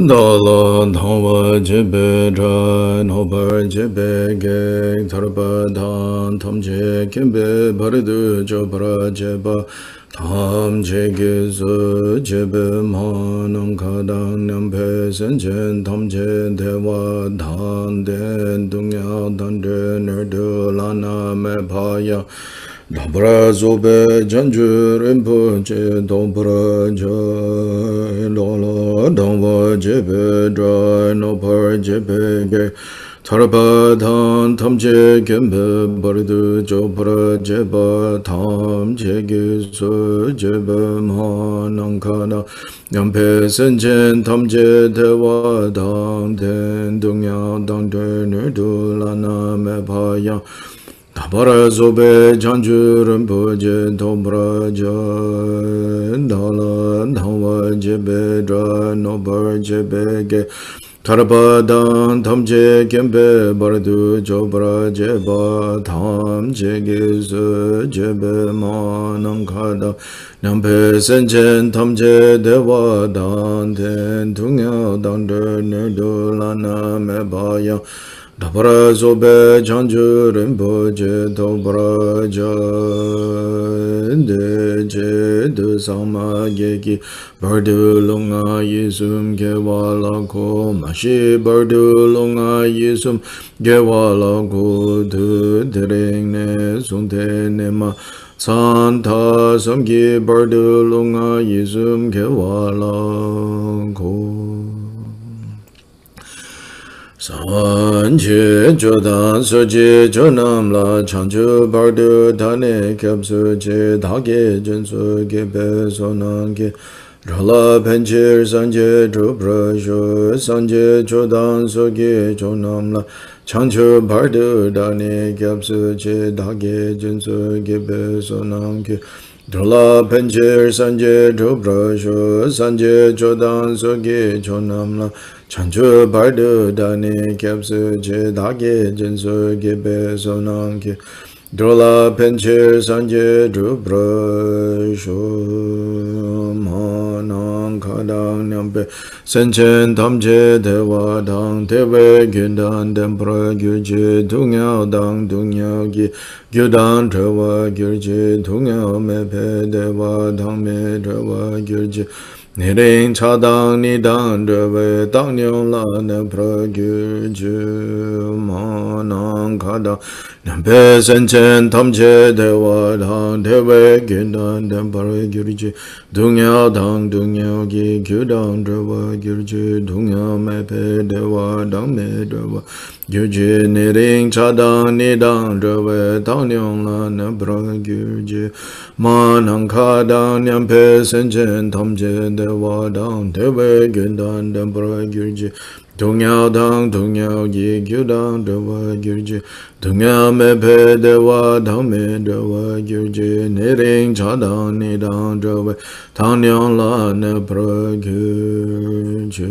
Dalan Hova Jibbe Dran Hobar Jibbe Geg Tarba Dan Tam Je Kimbe Bardu Jobra Jeba Tam Jege Zu Jibbe Manam Kadang Nampe Senjen Tam Je Dewa Dan Den Dunya Dan De Nerdu Lana Me Paya Dabra Zobe Janju Rinpoche Dobra Jai Lola Dangwa Jebe Drai Nopar Jebe Ge Tarpa Tham Tham Je Gembe Bardu Jopra Jeba Tham Jege Su Jebe Manankana Yampe Senjen Tham Je Dewa Dang Den Dunya Dang De Nerdu Lana Me Paya Dabara Zobe Janju Rinpoche Dobra Jai Dala Dangwa Jebe Dra Nobar Jebe Ge Tarpa Dan Tam Je Gembe Bardu Jobra Jeba Tam Jege Su Jebe Manankada Nampe Senjen Tam Je Dewa Dan Den Dunya Dan De Nerdu Lana Me Baya Dabra Zobe Janju Rinpoche Dobra Jai De Je De Sama Geki Bardu Lunga Yisum Gewala Ko Mashi Bardu Lunga Yisum Gewala Ko Tu Dering Ne Sunte Nema Santa Samgi Bardu Lunga Yisum Gewala Ko Sanje Jodan Soje Jonam La Chanju Bardu Tane Kyabsu Je Dage Jinsu Gebe Sonange Rala Penchir Sanje Drupra Jo Sanje Jodan Soge Jonam La Chanju Bardu Tane Kyabsu Je Dage Jinsu Gebe Sonange Drola Penchir Sanje Drupra Jo Sanje Jodan Soge Jonam La Chanchu Bardu Dani Kyabsu Je Dage Jinsu Gebe Sonange Drola Penchir Sanje Drupra Sho Manang Kadang Nyampe Senchen Tamje Dewa Dang Tewe Gyudan Dempra Gyurje Tungyao Dang Tungyao Gi Gyudan Trewa Gyurje Tungyao Mepe Dewa Dang Me Trewa Gyurje Niring Chadang Nidang Dewe Dang Nyong La Nepra Gyurje Manang Kadang Nampe Senchen Tamche Dewa Dang Tewe Gyudan Dempra Gyurje Tungyao Dang Tungyao Gi Gyudan Trewa Gyurje Tungyao Mepe Dewa Dang Me Dewa Gyurje Niring Chadang Nidang Dewe Dang Nyong La Nepra Gyurje Manang Kadang Nyampe Senchen Tamche Dewa Dang Tewe Gyudan Dempra Gyurje Tungyao Dang Tungyao Gi Gyudan Dewa Gyurje Tungyao Mepe Dewa Dang Me Dewa Gyurje Niring Chadang Nidang Dewe Dang Nyong La Nepra Gyurje.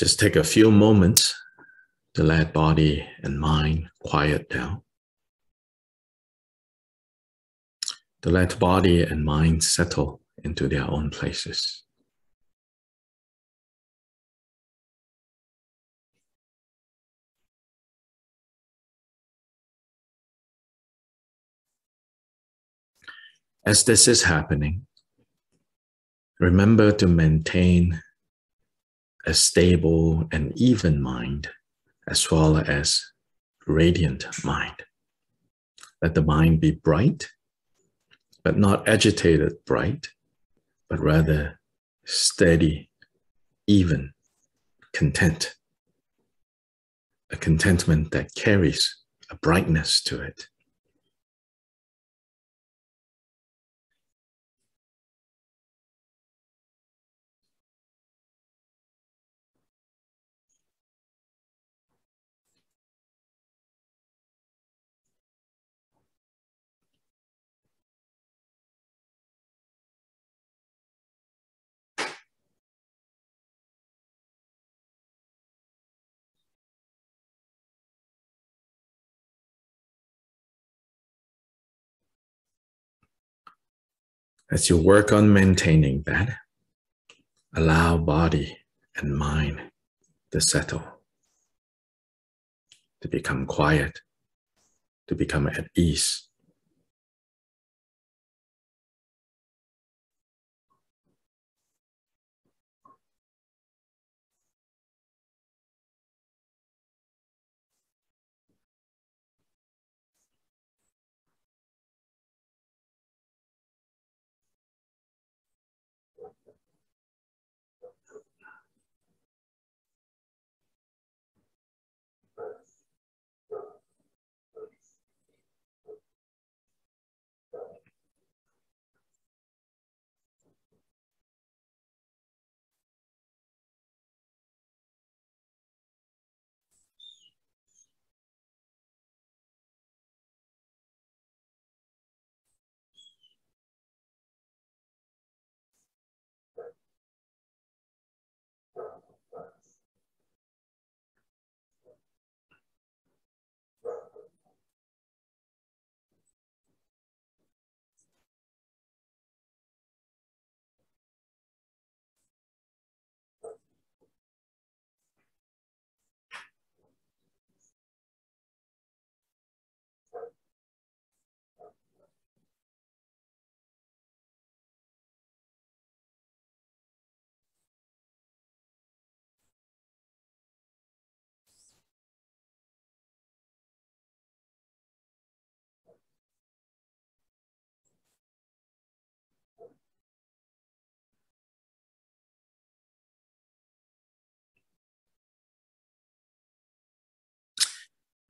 Just take a few moments to let body and mind quiet down. To let body and mind settle into their own places. As this is happening, remember to maintain a stable and even mind, as well as radiant mind. Let the mind be bright, but not agitated bright, but rather steady, even, content. A contentment that carries a brightness to it. As you work on maintaining that, allow body and mind to settle, to become quiet, to become at ease.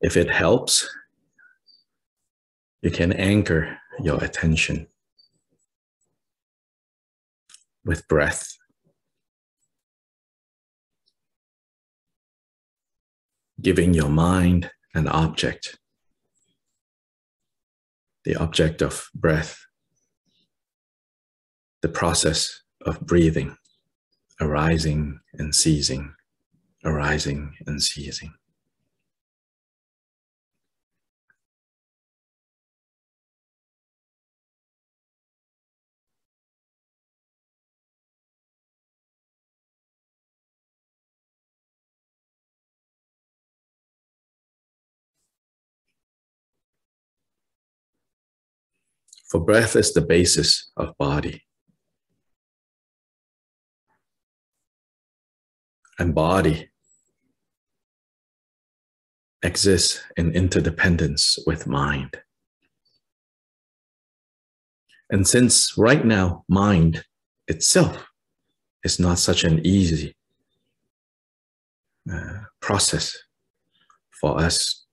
If it helps, you can anchor your attention with breath. Giving your mind an object, the object of breath, the process of breathing, arising and ceasing, arising and ceasing. For breath is the basis of body. And body exists in interdependence with mind. And since right now, mind itself is not such an easy process for us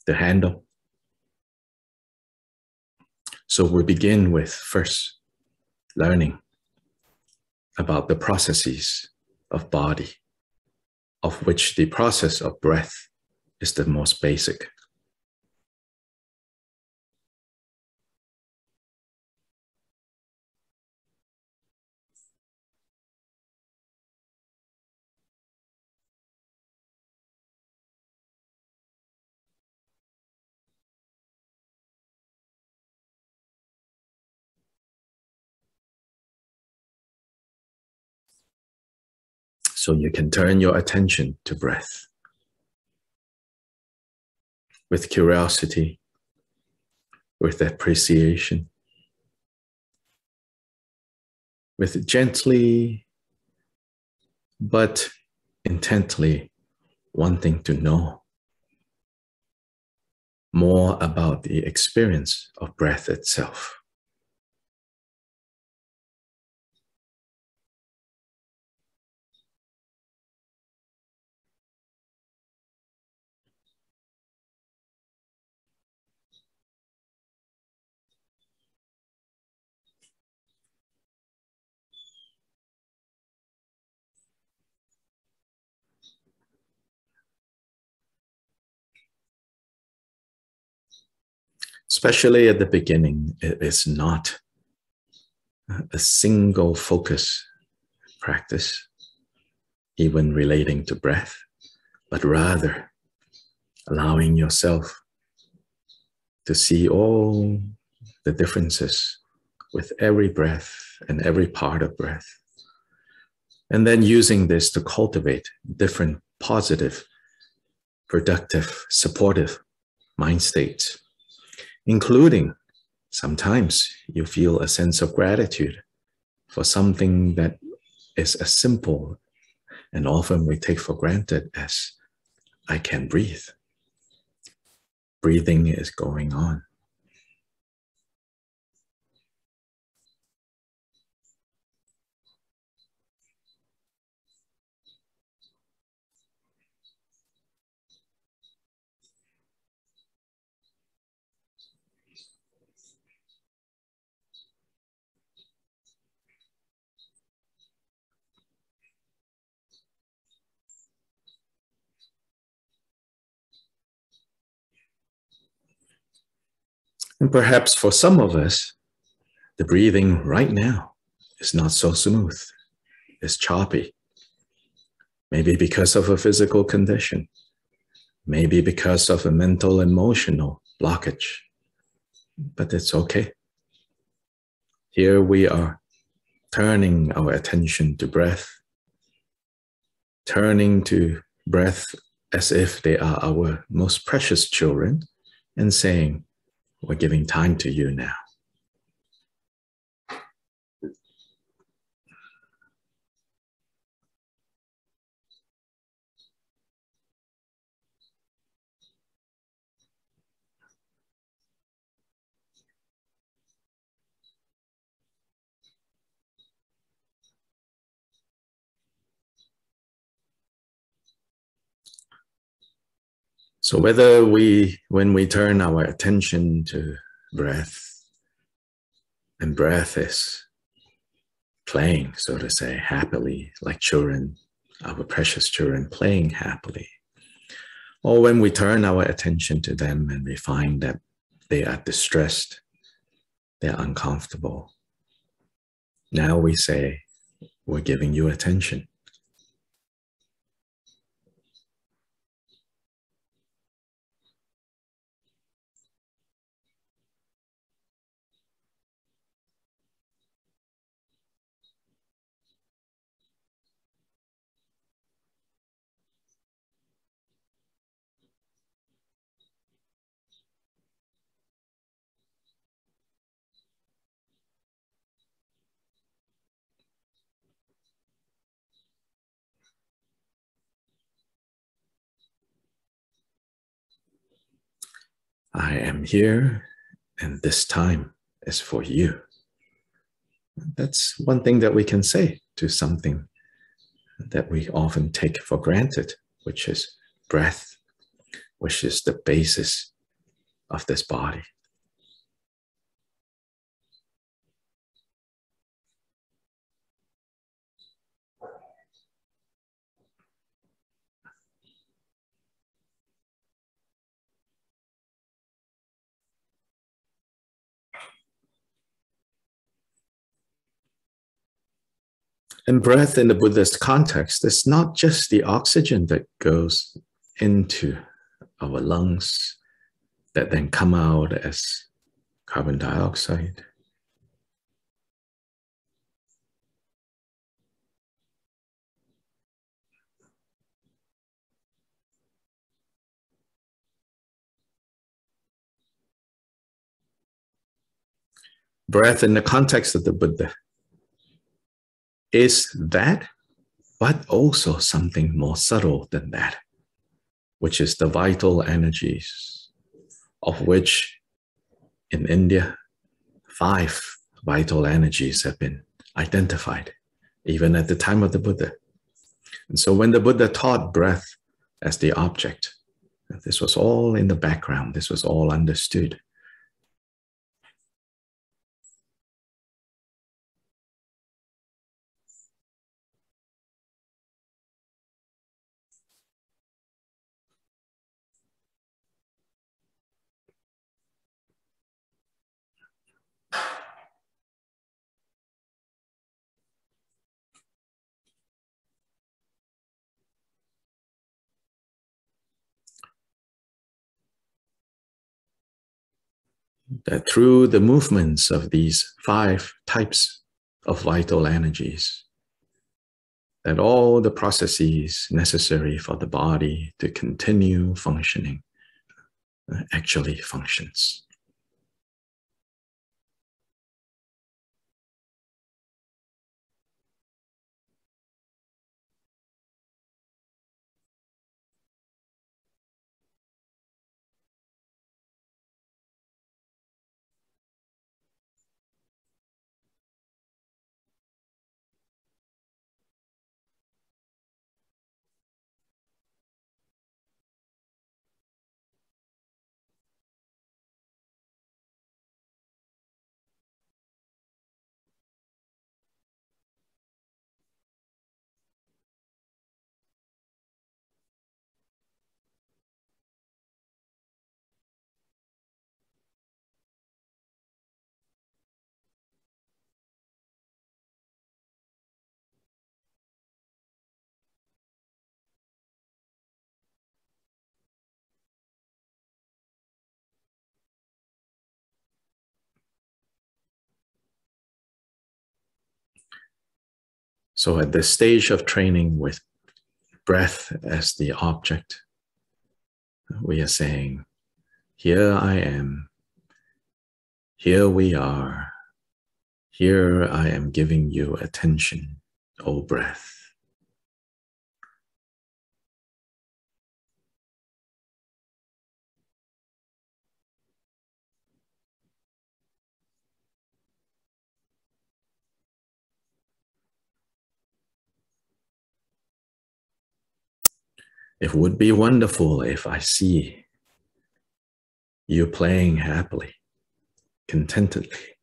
to handle, so we begin with first learning about the processes of body, of which the process of breath is the most basic. So you can turn your attention to breath with curiosity, with appreciation, with gently but intently wanting to know more about the experience of breath itself. Especially at the beginning, it is not a single focus practice, even relating to breath, but rather allowing yourself to see all the differences with every breath and every part of breath. And then using this to cultivate different positive, productive, supportive mind states, including sometimes you feel a sense of gratitude for something that is as simple and often we take for granted as I can breathe. Breathing is going on. And perhaps for some of us, the breathing right now is not so smooth. It's choppy. Maybe because of a physical condition. Maybe because of a mental, emotional blockage. But it's okay. Here we are, turning our attention to breath, turning to breath as if they are our most precious children, and saying, we're giving time to you now. So when we turn our attention to breath, and breath is playing, so to say, happily, like children, our precious children playing happily. Or when we turn our attention to them and we find that they are distressed, they're uncomfortable. Now we say, we're giving you attention. I am here, and this time is for you. That's one thing that we can say to something that we often take for granted, which is breath, which is the basis of this body. And breath in the Buddhist context is not just the oxygen that goes into our lungs that then come out as carbon dioxide. Breath in the context of the Buddha is that, but also something more subtle than that, which is the vital energies, of which in India, 5 vital energies have been identified, even at the time of the Buddha. And so when the Buddha taught breath as the object, this was all in the background, this was all understood. That through the movements of these 5 types of vital energies, that all the processes necessary for the body to continue functioning actually functions. So at this stage of training with breath as the object, we are saying, here I am, here we are, here I am giving you attention, O breath. It would be wonderful if I see you playing happily, contentedly.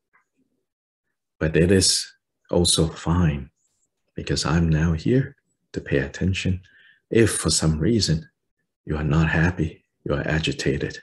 But it is also fine, because I'm now here to pay attention. If for some reason you are not happy, you are agitated,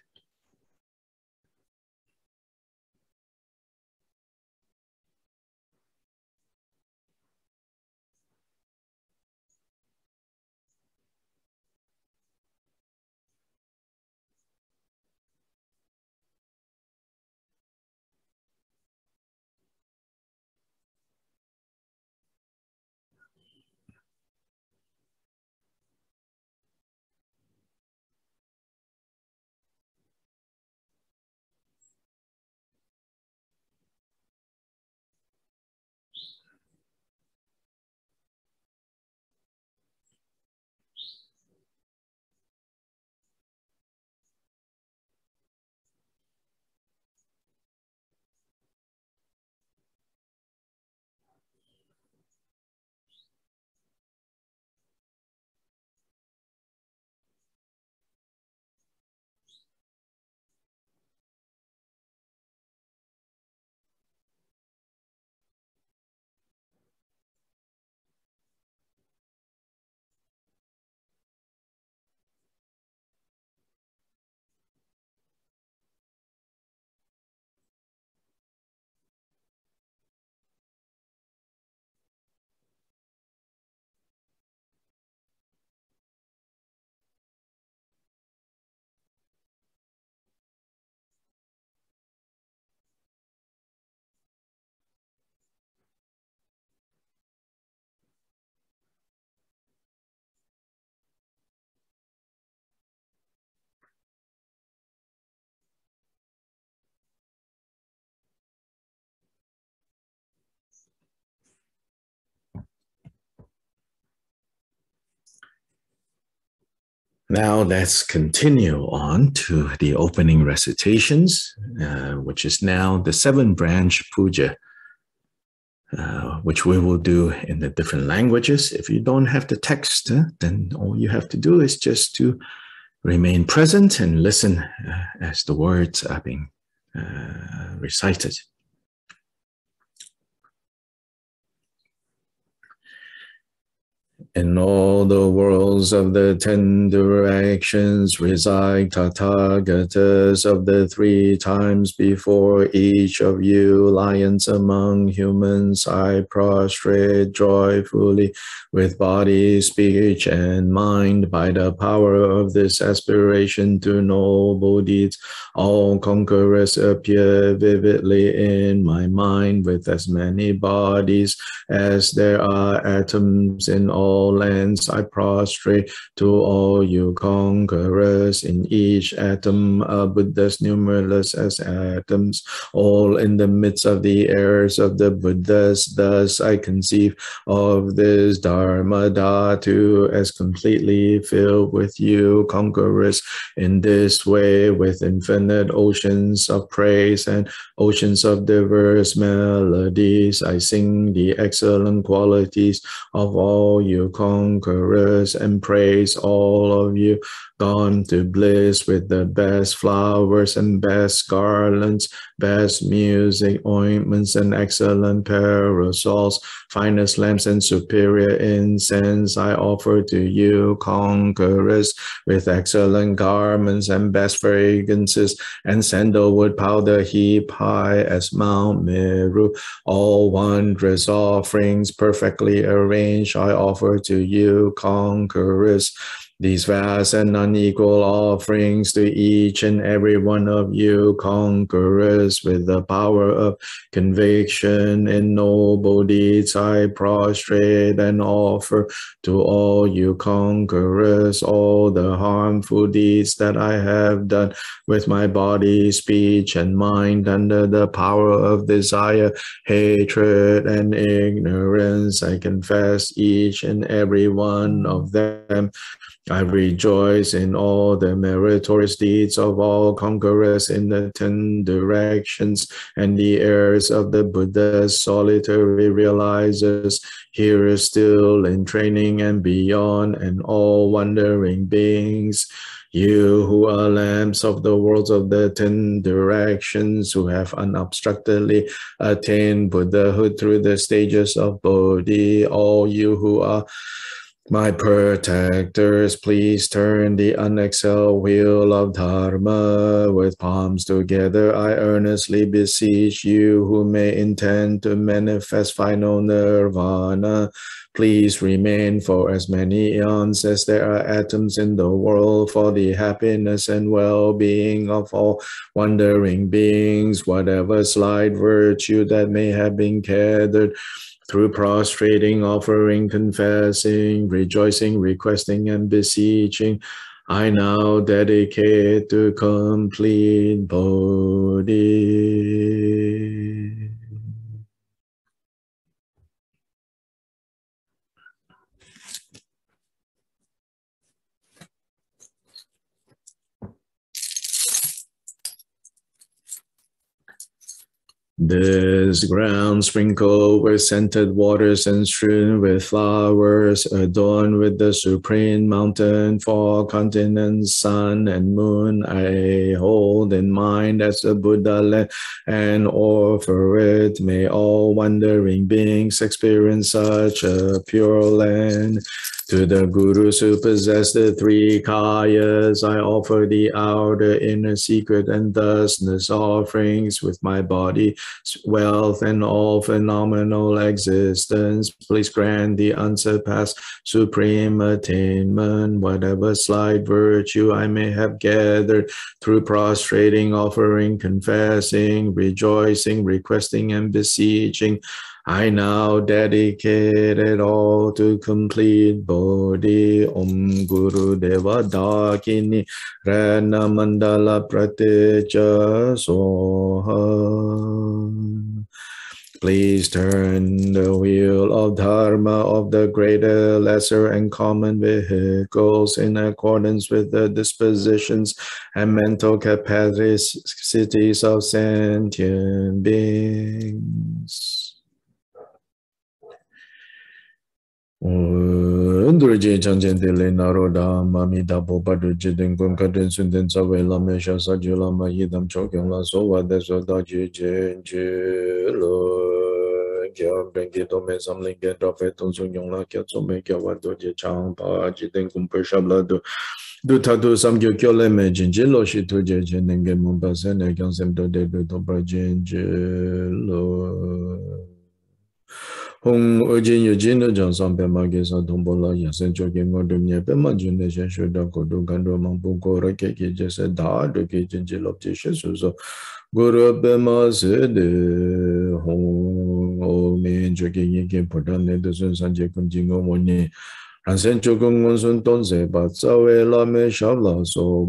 Now let's continue on to the opening recitations, which is now the 7-branch puja, which we will do in the different languages. If you don't have the text, then all you have to do is just to remain present and listen as the words are being recited. In all the worlds of the 10 directions reside Tathagatas of the 3 times before each of you, lions among humans. I prostrate joyfully with body, speech, and mind by the power of this aspiration to noble deeds. All conquerors appear vividly in my mind with as many bodies as there are atoms in all lands. I prostrate to all you conquerors. In each atom are Buddhas numberless as atoms, all in the midst of the heirs of the Buddhas. Thus I conceive of this Dharma Dhatu as completely filled with you conquerors. In this way, with infinite oceans of praise and oceans of diverse melodies, I sing the excellent qualities of all you conquerors and praise all of you gone to bliss with the best flowers and best garlands, best music, ointments, and excellent parasols, finest lamps and superior incense I offer to you conquerors, with excellent garments and best fragrances, and sandalwood powder heap high as Mount Meru. All wondrous offerings perfectly arranged I offer to you conquerors. These vast and unequal offerings to each and every one of you conquerors, with the power of conviction in noble deeds I prostrate and offer to all you conquerors all the harmful deeds that I have done with my body, speech, and mind under the power of desire, hatred, and ignorance. I confess each and every one of them. I rejoice in all the meritorious deeds of all conquerors in the 10 directions, and the heirs of the Buddha's solitary realizers, here still in training and beyond, and all wandering beings. You who are lamps of the worlds of the 10 directions, who have unobstructedly attained Buddhahood through the stages of Bodhi, all you who are my protectors, please turn the unexhaled wheel of Dharma. With palms together, I earnestly beseech you who may intend to manifest final nirvana. Please remain for as many eons as there are atoms in the world, for the happiness and well-being of all wandering beings, whatever slight virtue that may have been gathered through prostrating, offering, confessing, rejoicing, requesting, and beseeching, I now dedicate to complete Bodhi. This ground sprinkled with scented waters and strewn with flowers, adorned with the supreme mountain, 4 continents, sun and moon, I hold in mind as a Buddha land and offer it. May all wandering beings experience such a pure land. To the Gurus who possess the 3 kayas, I offer the outer, inner, secret, and thusness offerings with my body, wealth, and all phenomenal existence. Please grant the unsurpassed supreme attainment, whatever slight virtue I may have gathered through prostrating, offering, confessing, rejoicing, requesting, and beseeching. I now dedicate it all to complete Bodhi. Om Guru Deva Dakini Rana Mandala Prateja Soha. Please turn the wheel of Dharma of the greater, lesser, and common vehicles in accordance with the dispositions and mental capacities of sentient beings. Ndurje chanchen tele naroda mami dabo padu jiden kum kadren sunden sawe la mesha sajula ma yidam chokyong la so wa de so da je lo kya bengi to me samling ke to fe ton sun yong la kya so me kya wa do je chang pa jiden kum per shabla do ta do sam gyo kyo le me jin je lo shi tu je nenge mum pa se ne kyang sem do de do to pa jin lo Hong Ujin Eugene Johnson Pemagis on Tombola, Yasencho King or Dumia Pema June Shoda Kodu Gandro Mambuko Reki just said da the kitchen jill of tissues so Guru Pema said Hong O me joking again put on the Sun Sanje Kunjingo Moni Ransencho Kung Monsun Tonse but Sawe La Me Shavla so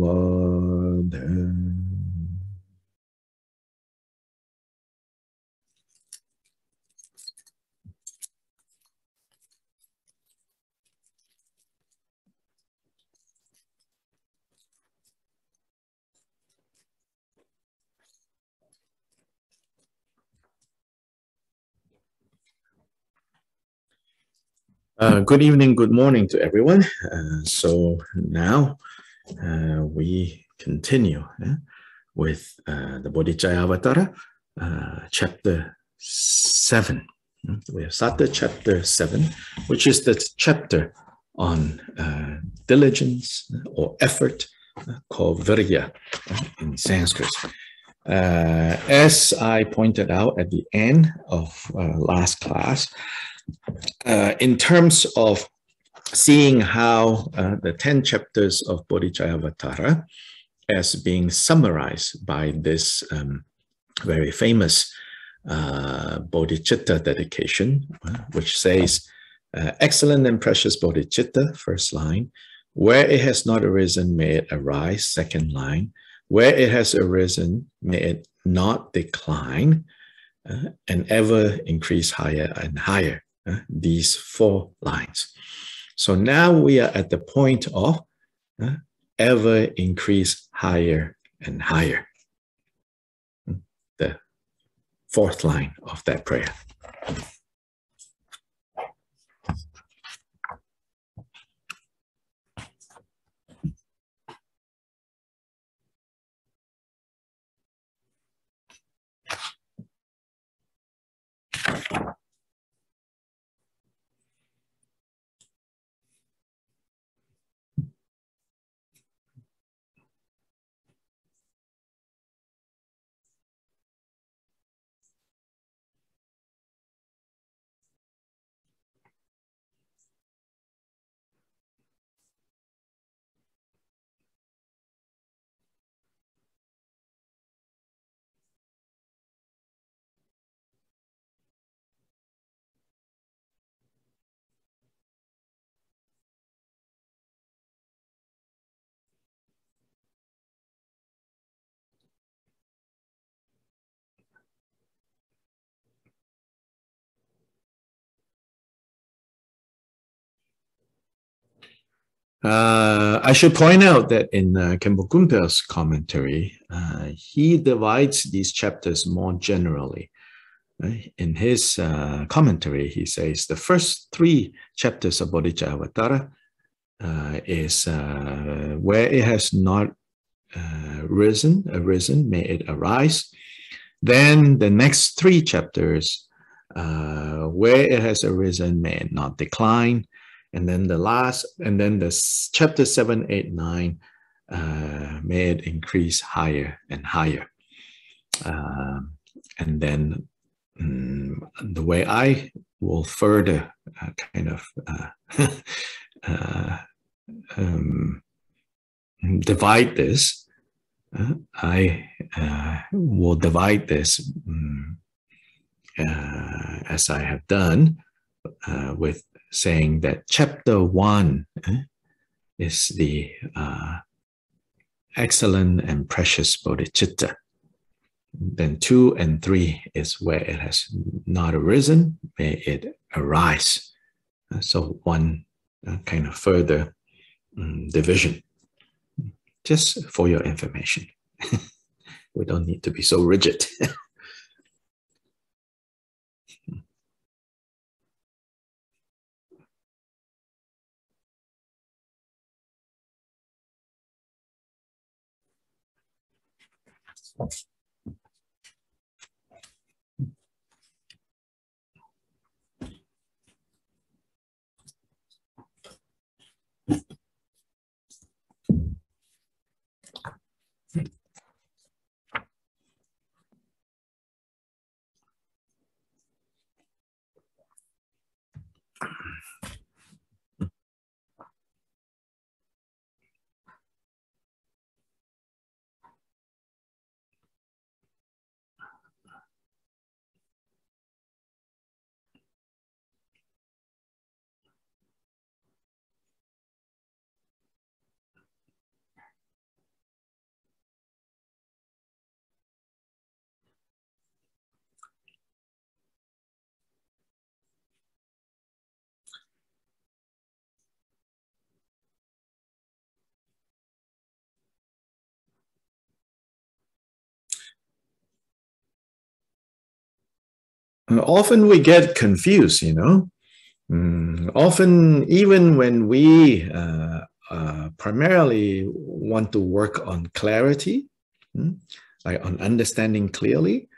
good evening, good morning to everyone. So now we continue with the Bodhicharyavatara, chapter 7. We have started chapter 7, which is the chapter on diligence or effort called virya in Sanskrit. As I pointed out at the end of last class, in terms of seeing how the 10 chapters of Bodhicharyavatara as being summarized by this very famous Bodhicitta dedication, which says, excellent and precious Bodhicitta, first line, where it has not arisen, may it arise, second line, where it has arisen, may it not decline, and ever increase higher and higher. These 4 lines. So now we are at the point of ever increase higher and higher. The 4th line of that prayer. I should point out that in Khenpo Kumpe's commentary, he divides these chapters more generally. In his commentary, he says the first 3 chapters of Bodhicharyavatara is where it has not arisen, may it arise. Then the next 3 chapters, where it has arisen, may it not decline. And then the last, and then the chapter 7, 8, 9, may it increase higher and higher. And then the way I will further kind of divide this, I will divide this as I have done with saying that chapter 1 is the excellent and precious bodhicitta. Then 2 and 3 is where it has not arisen, may it arise. So one kind of further division, just for your information. We don't need to be so rigid. Often we get confused, you know. Often, even when we primarily want to work on clarity, like on understanding clearly,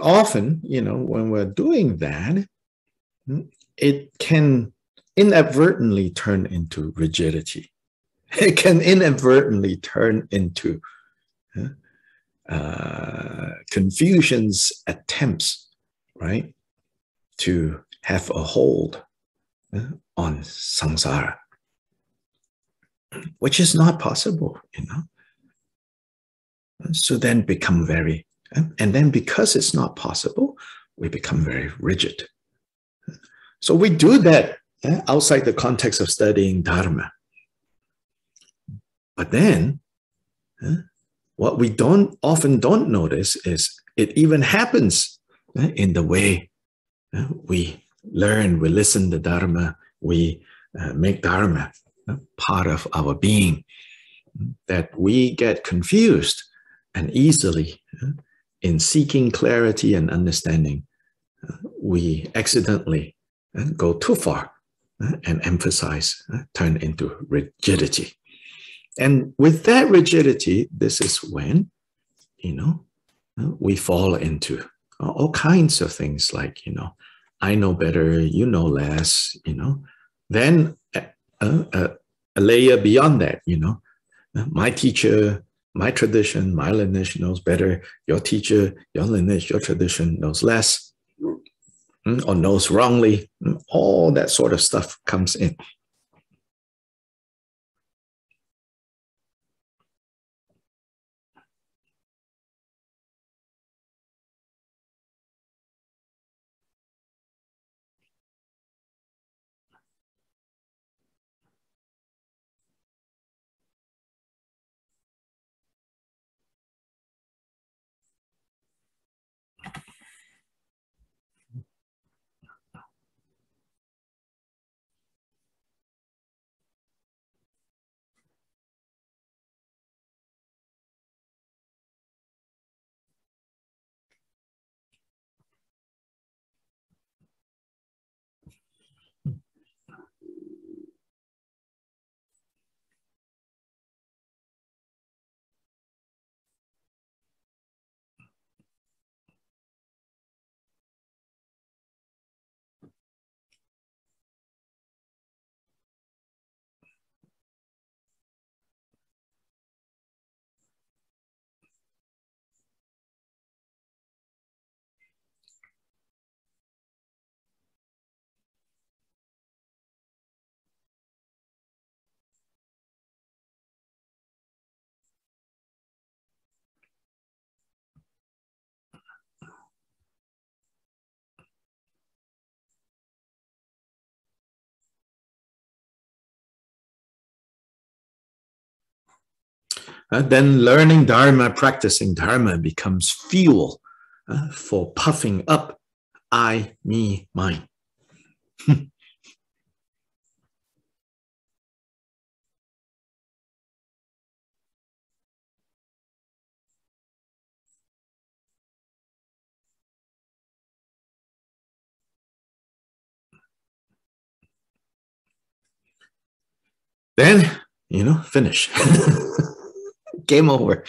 often, you know, when we're doing that, it can inadvertently turn into rigidity. It can inadvertently turn into Confucian's attempts, right, to have a hold on samsara, which is not possible, you know. So then become very, and then because it's not possible, we become very rigid. So we do that outside the context of studying Dharma. But then, what we often don't notice is it even happens in the way we learn, we listen to Dharma, we make Dharma part of our being, that we get confused and easily in seeking clarity and understanding, we accidentally go too far and emphasize, turn into rigidity. And with that rigidity, this is when, you know, we fall into all kinds of things like, you know, I know better, you know less, you know. Then a layer beyond that, you know, my teacher, my tradition, my lineage knows better, your teacher, your lineage, your tradition knows less, or knows wrongly. All that sort of stuff comes in. Then learning Dharma, practicing Dharma becomes fuel for puffing up I, me, mine. Then, finish. Game over.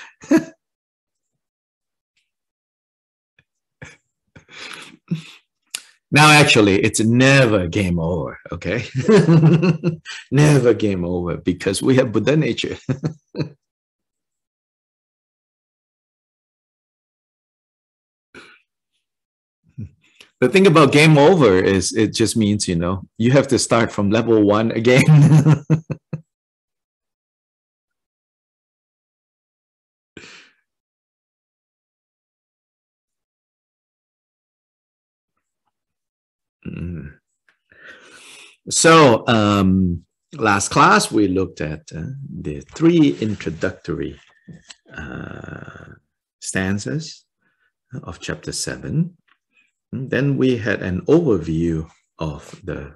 Now, actually, it's never game over, okay? Never game over, because we have Buddha nature. The thing about game over is it just means, you have to start from level 1 again. So, last class, we looked at the 3 introductory stanzas of chapter 7. Then we had an overview of the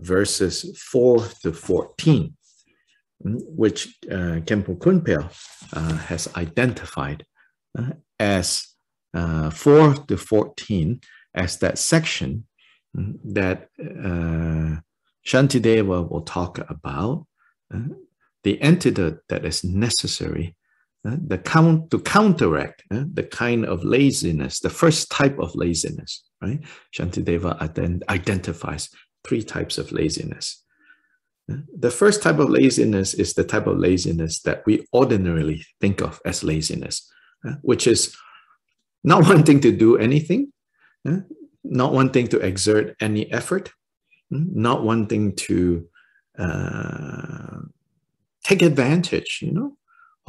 verses 4 to 14, which Khenpo Kunpel has identified as 4 to 14 as that section that Shantideva will talk about, the antidote that is necessary to counteract the kind of laziness, the first type of laziness, right? Shantideva identifies 3 types of laziness. The first type of laziness is the type of laziness that we ordinarily think of as laziness, which is not wanting to do anything, not wanting to exert any effort, not wanting to take advantage,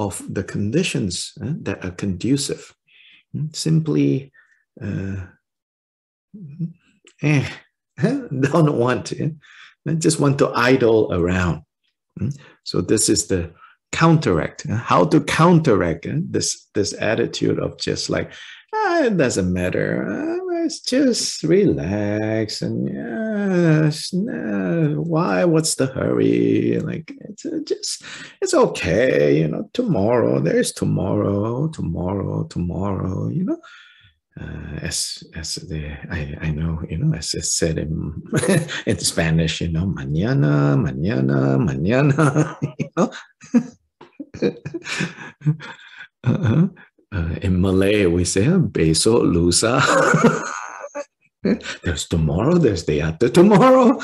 of the conditions that are conducive. Simply don't want to, just want to idle around. So this is the counteract. How to counteract this attitude of just like, it doesn't matter. Let's just relax and why? What's the hurry? Like it's okay. Tomorrow. There's tomorrow. I know, as I said in in Spanish, mañana, in Malay, we say besok lusa. There's tomorrow, there's day after tomorrow.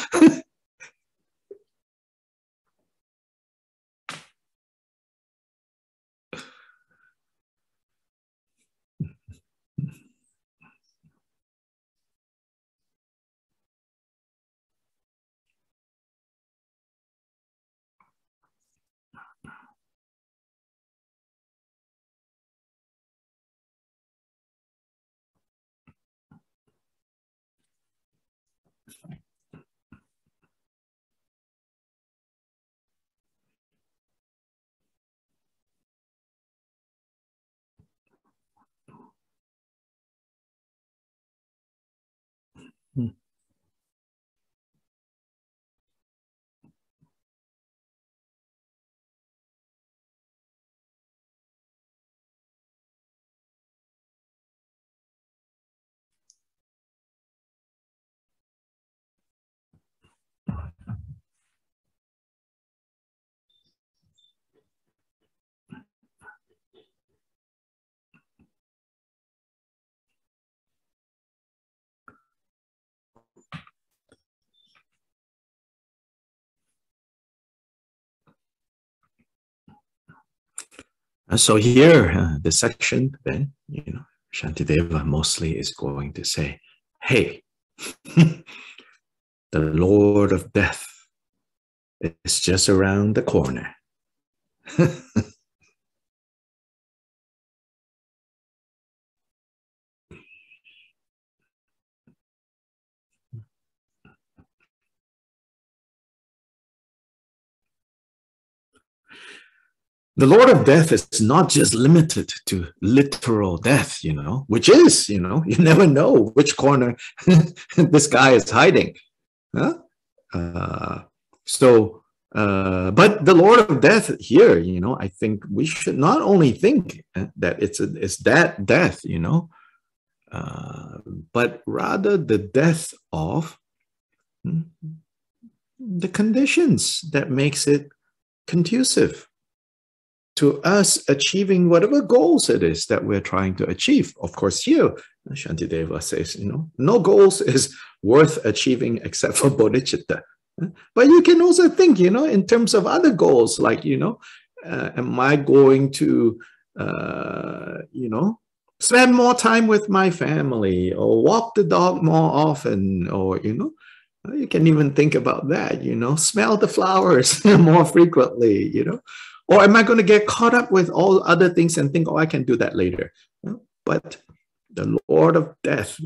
So here, the section then, Shantideva mostly is going to say, hey, the Lord of Death is just around the corner. The Lord of Death is not just limited to literal death, which is, you never know which corner this guy is hiding. Huh? But the Lord of Death here, I think we should not only think that it's that death, but rather the death of the conditions that makes it conducive to us achieving whatever goals it is that we're trying to achieve. Of course, here, Shantideva says, no goals is worth achieving except for bodhicitta. But you can also think, in terms of other goals, like, am I going to, spend more time with my family or walk the dog more often, or, you can even think about that, smell the flowers more frequently, or am I going to get caught up with all other things and think, oh, I can do that later? But the Lord of Death,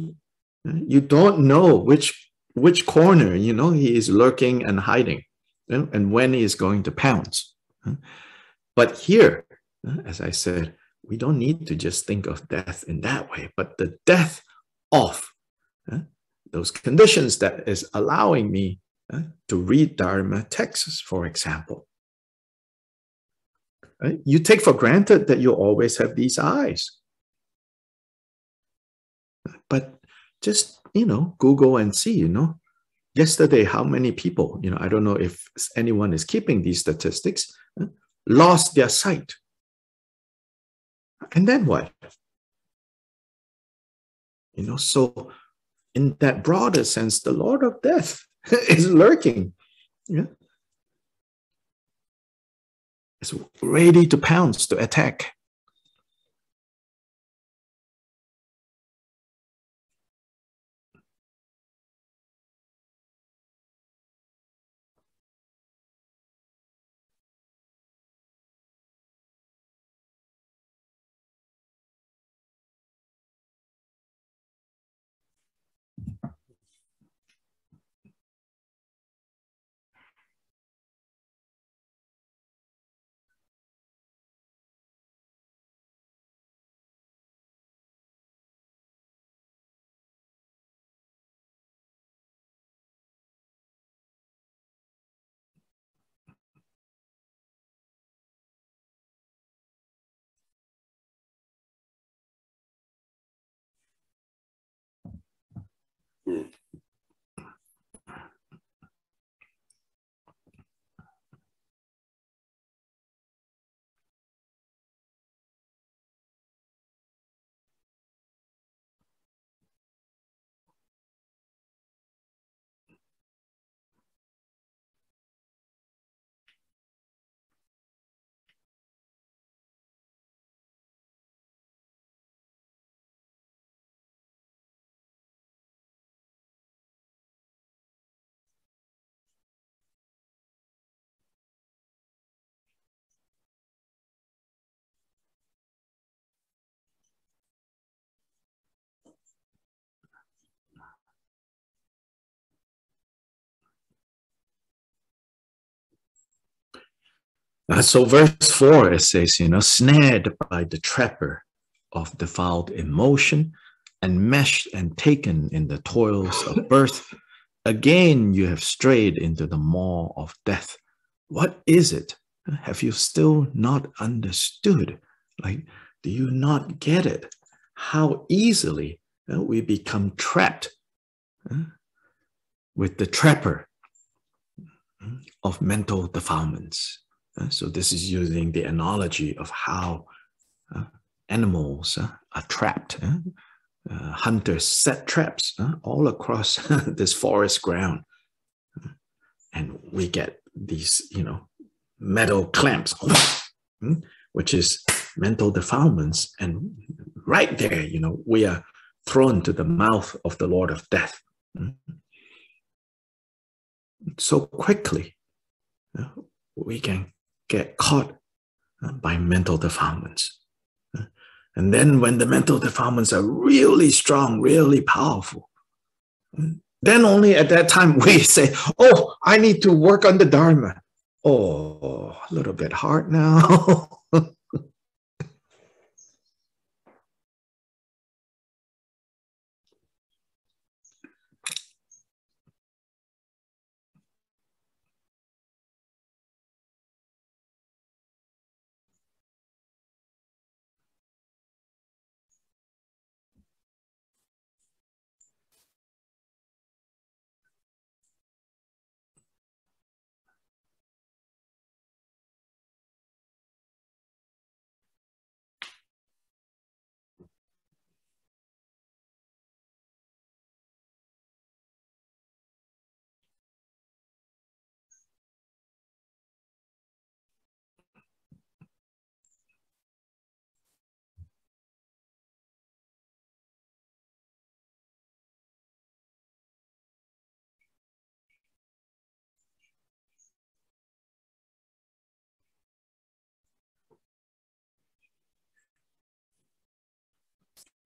you don't know which corner, he is lurking and hiding, and when he is going to pounce. But here, as I said, we don't need to just think of death in that way, but the death of those conditions that is allowing me to read Dharma texts, for example. You take for granted that you always have these eyes. But just, Google and see, yesterday, how many people, I don't know if anyone is keeping these statistics, lost their sight. And then what? So in that broader sense, the Lord of Death is lurking. It's ready to pounce, to attack. So verse 4, it says, snared by the trapper of defiled emotion and meshed and taken in the toils of birth, again you have strayed into the maw of death. What is it? Have you still not understood? Like, do you not get it? How easily we become trapped with the trapper of mental defilements. So this is using the analogy of how animals are trapped. Hunters set traps all across this forest ground. And we get these, metal clamps, which is mental defilements. And right there, we are thrown to the mouth of the Lord of Death. So quickly, we can get caught by mental defilements. And then when the mental defilements are really strong, really powerful, then only at that time we say, oh, I need to work on the Dharma. Oh, a little bit hard now.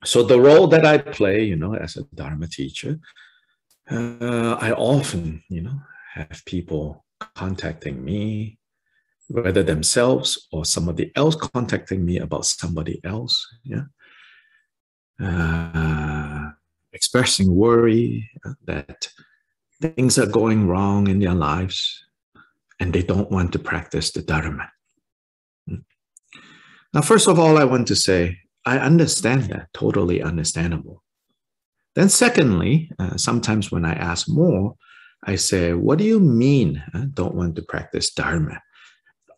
So the role that I play, as a Dharma teacher, I often, have people contacting me, whether themselves or somebody else contacting me about somebody else, expressing worry that things are going wrong in their lives and they don't want to practice the Dharma. Now, first of all, I want to say, I understand that, totally understandable. Then secondly, sometimes when I ask more, I say, what do you mean don't want to practice Dharma?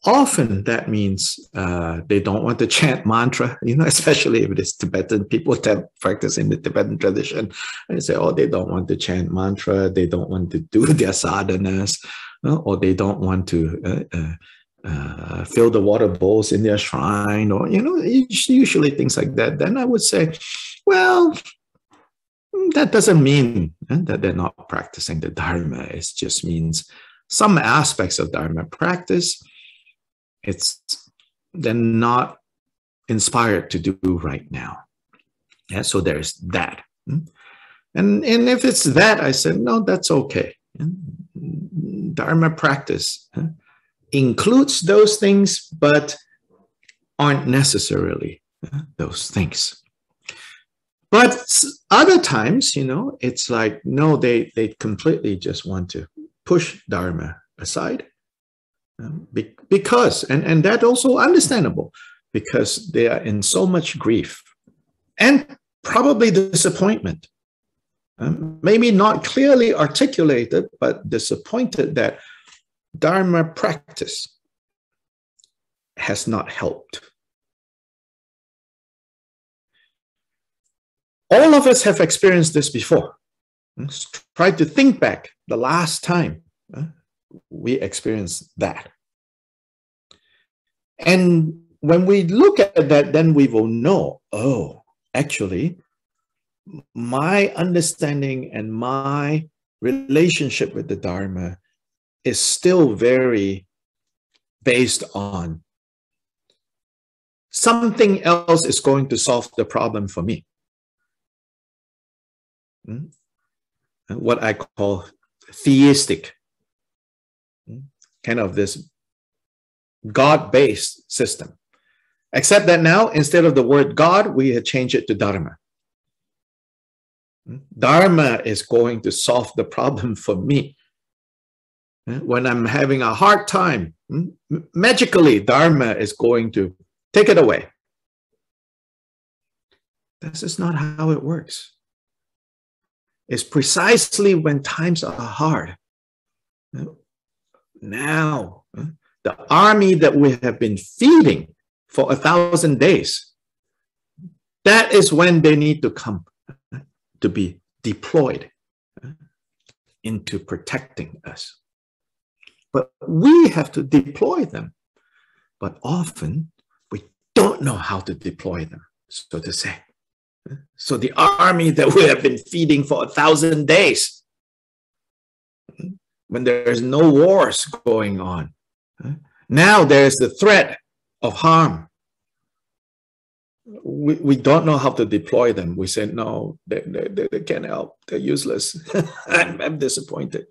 Often that means they don't want to chant mantra, especially if it is Tibetan. People practice in the Tibetan tradition. And say, oh, they don't want to chant mantra, they don't want to do their sadhanas, or they don't want to fill the water bowls in their shrine, or, usually things like that. Then I would say, well, that doesn't mean that they're not practicing the Dharma. It just means some aspects of Dharma practice, they're not inspired to do right now. Yeah, so there's that. And if it's that, I said, no, that's okay. Dharma practice includes those things, but aren't necessarily those things. But other times, it's like, no, they completely just want to push Dharma aside. Because, and that also understandable, because they are in so much grief and probably disappointment. Maybe not clearly articulated, but disappointed that Dharma practice has not helped. All of us have experienced this before. Let's try to think back the last time we experienced that. And when we look at that, then we will know, oh, actually, my understanding and my relationship with the Dharma is still very based on something else is going to solve the problem for me. What I call theistic, kind of this God-based system. Except that now, instead of the word God, we have changed it to Dharma. Dharma is going to solve the problem for me. When I'm having a hard time, magically, Dharma is going to take it away. This is not how it works. It's precisely when times are hard. Now, the army that we have been feeding for 1,000 days, that is when they need to come to be deployed into protecting us. But we have to deploy them. But often, we don't know how to deploy them, so to say. So the army that we have been feeding for 1,000 days, when there's no wars going on, now there's the threat of harm. We don't know how to deploy them. We say, no, they can't help. They're useless. I'm disappointed,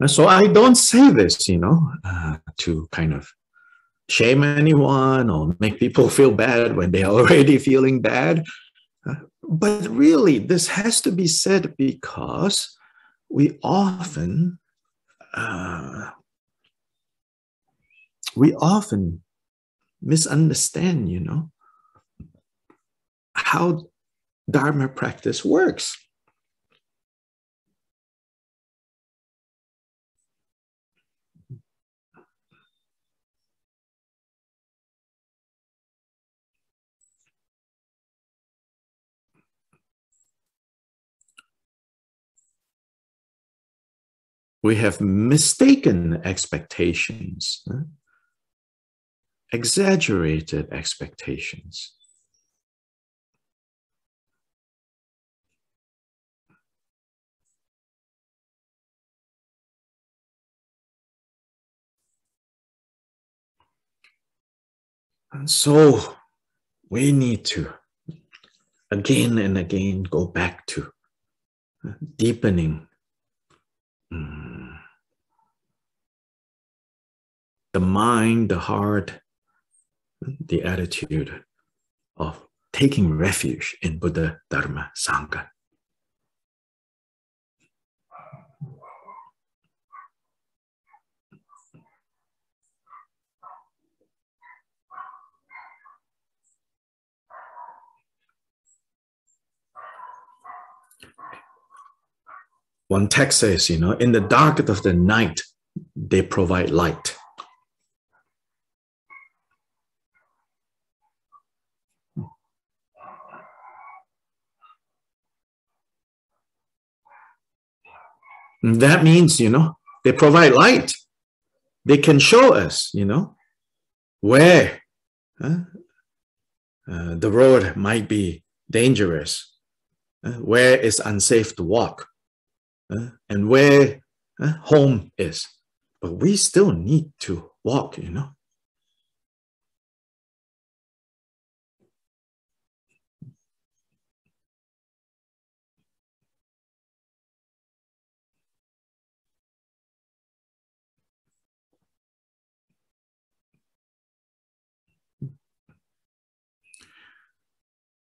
So I don't say this, to kind of shame anyone or make people feel bad when they're already feeling bad. But really, this has to be said because we often misunderstand, how Dharma practice works. We have mistaken expectations, exaggerated expectations. And so we need to again and again go back to deepening the mind, the heart, the attitude of taking refuge in Buddha, Dharma, Sangha. One text says, in the dark of the night, they provide light. And that means, they provide light. They can show us, where the road might be dangerous, where it's unsafe to walk, and where home is. But we still need to walk,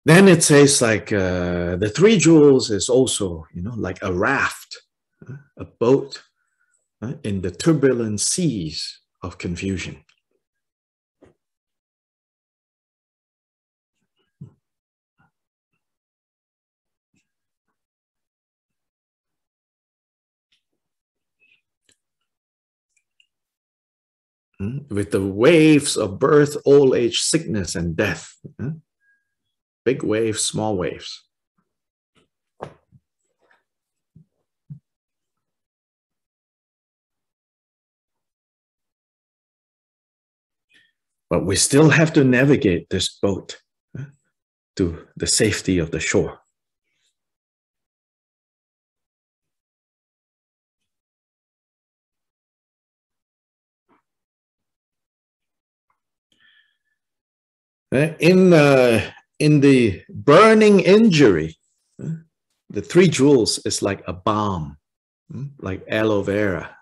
Then it says like the three jewels is also, like a raft, a boat in the turbulent seas of confusion. With the waves of birth, old age, sickness, and death. Big waves, small waves. But we still have to navigate this boat to the safety of the shore. In the burning injury, the three jewels is like a balm, like aloe vera.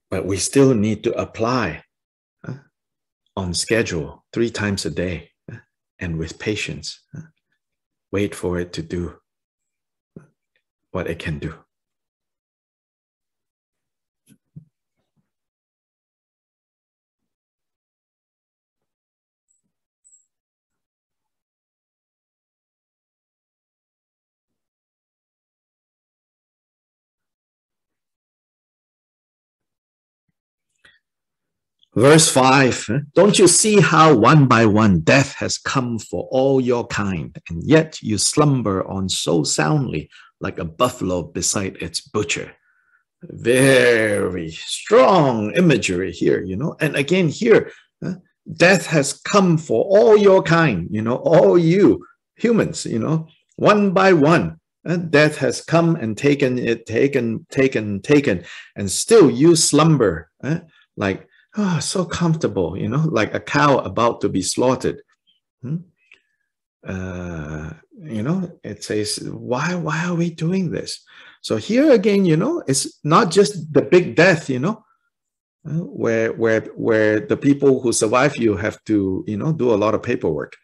But we still need to apply on schedule 3 times a day and with patience. Wait for it to do what it can do. Verse 5, don't you see how one by one death has come for all your kind, and yet you slumber on so soundly like a buffalo beside its butcher? Very strong imagery here, and again here, death has come for all your kind, all you humans, one by one. Death has come and taken, and still you slumber like oh, so comfortable, you know, like a cow about to be slaughtered. You know, it says, why are we doing this? So here again, you know, it's not just the big death, you know, where the people who survive you have to, you know, do a lot of paperwork.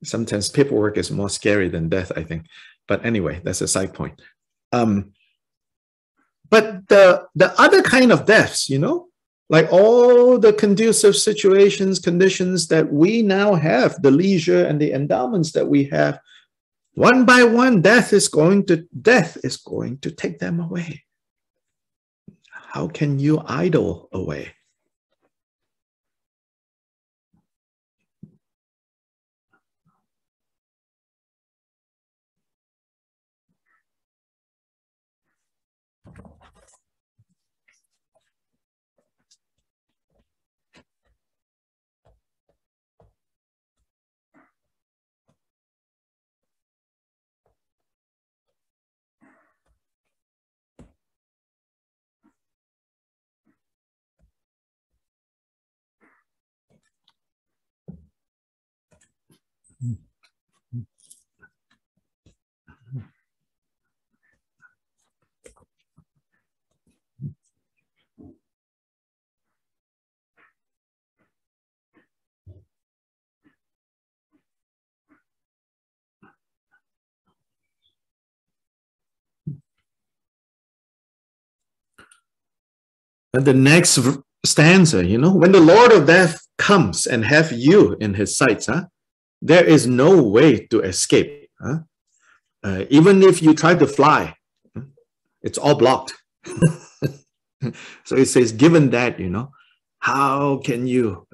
Sometimes paperwork is more scary than death, I think. But anyway, that's a side point. But the other kind of deaths, you know, like all the conducive situations, conditions that we now have, the leisure and the endowments that we have, one by one, death is going to take them away. How can you idle away? And the next stanza, you know, when the Lord of Death comes and have you in his sights, there is no way to escape. Even if you try to fly, it's all blocked. So it says, given that, you know, how can you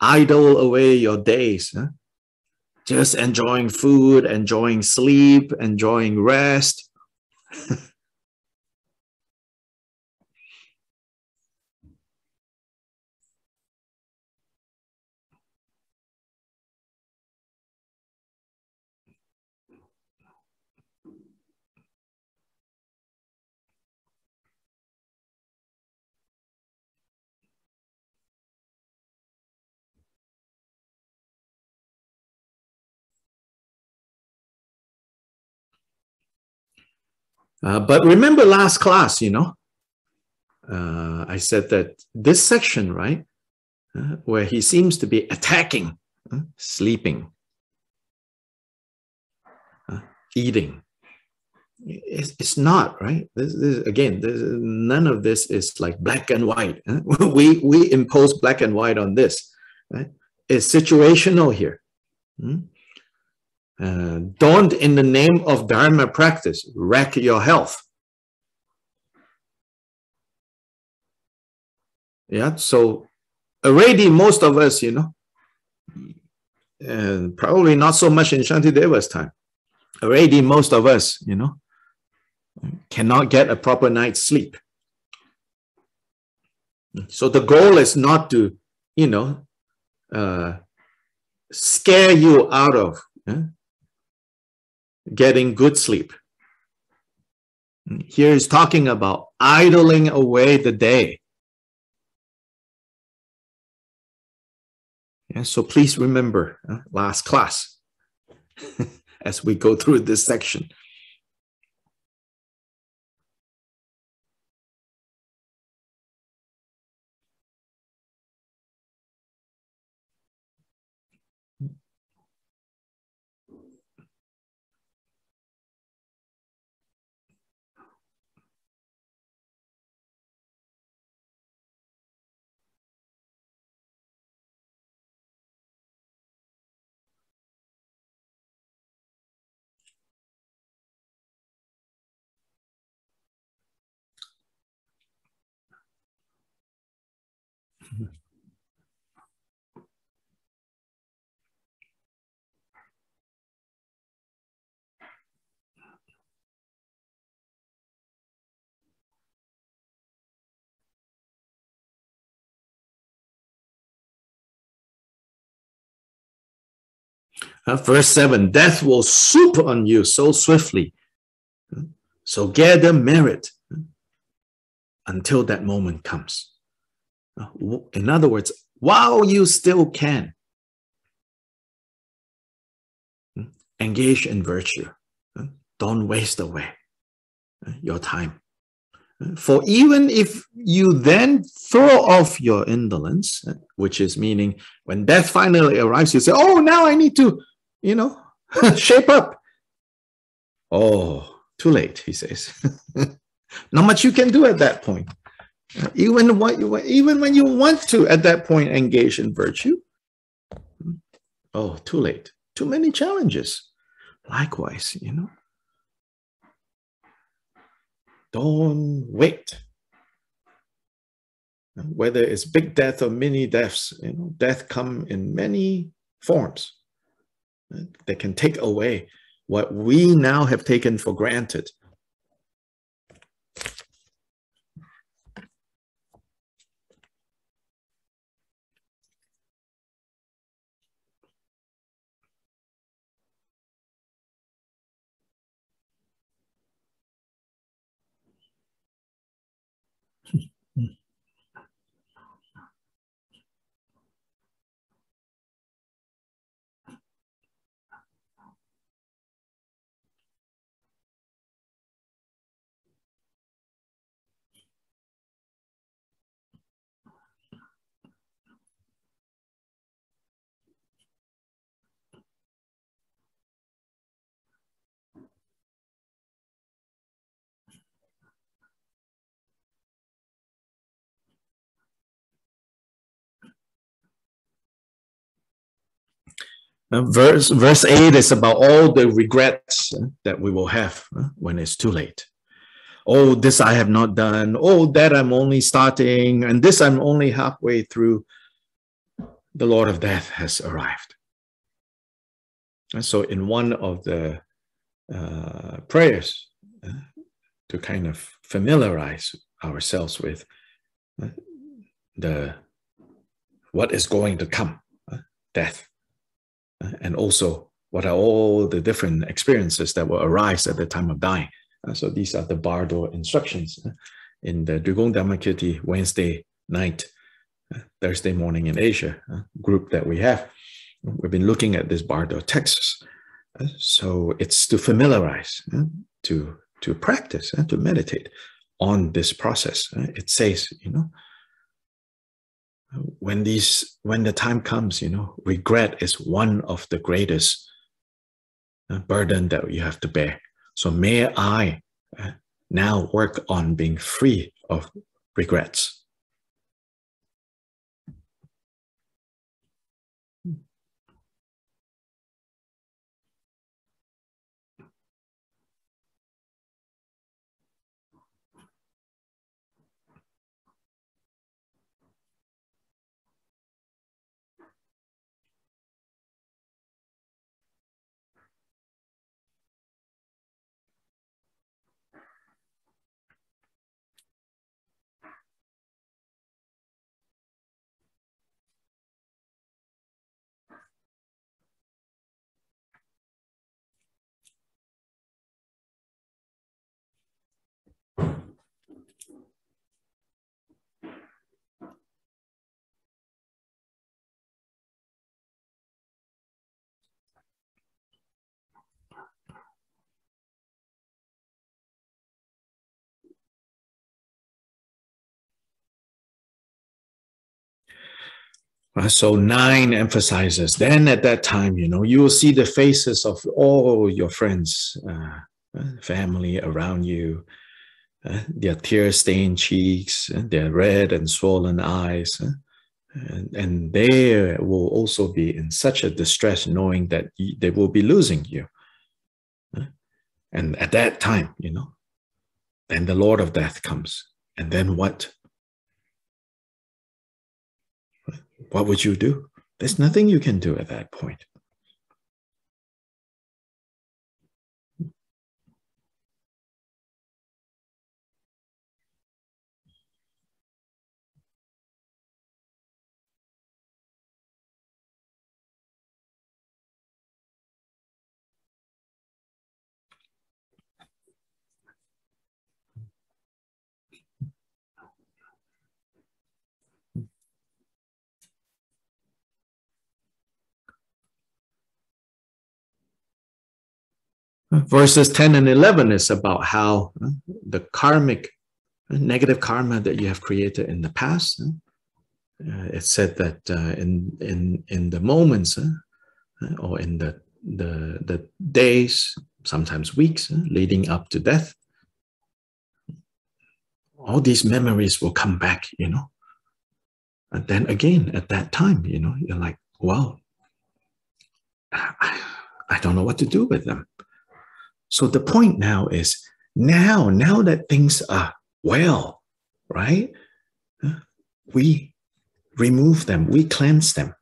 idle away your days? Just enjoying food, enjoying sleep, enjoying rest. But remember last class, you know, I said that this section, right, where he seems to be attacking, sleeping, eating, it's not, right? Again, none of this is like black and white. We impose black and white on this. Right? It's situational here. Don't, in the name of Dharma practice, wreck your health. Yeah, so already most of us, you know, and probably not so much in Shantideva's time, already most of us, you know, cannot get a proper night's sleep. So the goal is not to, you know, scare you out of getting good sleep. Here is talking about idling away the day. Yeah, so please remember last class as we go through this section. Verse 7, death will swoop on you so swiftly. So gather merit. until that moment comes. In other words, while you still can, engage in virtue. Don't waste away your time. For even if you then throw off your indolence, which is meaning when death finally arrives, you say, oh, now I need to, shape up. Oh, too late, he says. Not much you can do at that point. Even when you want to, at that point, engage in virtue, oh, too late. Too many challenges. Likewise, don't wait. Whether it's big death or mini deaths, death come in many forms that can take away what we now have taken for granted. Verse 8 is about all the regrets that we will have when it's too late. Oh, this I have not done. Oh, that I'm only starting. And this I'm only halfway through. The Lord of Death has arrived. And so in one of the prayers to kind of familiarize ourselves with what is going to come, death. And also, what are all the different experiences that will arise at the time of dying? So these are the Bardo instructions in the Dugong Dhammakirti Wednesday night, Thursday morning in Asia group that we have. We've been looking at this Bardo texts. So it's to familiarize, to practice, to meditate on this process. It says, when the time comes, regret is one of the greatest burden that you have to bear. So may I now work on being free of regrets. So 9 emphasizes, then at that time, you will see the faces of all your friends, family around you, their tear-stained cheeks, their red and swollen eyes. And they will also be in such a distress knowing that they will be losing you. And at that time, then the Lord of Death comes. And then what? What would you do? There's nothing you can do at that point. Verses 10 and 11 is about how the karmic, negative karma that you have created in the past. It said that in the moments or in the days, sometimes weeks leading up to death, all these memories will come back, And then again, at that time, you're like, well, I don't know what to do with them. So the point now is, now that things are well, right? We remove them, we cleanse them.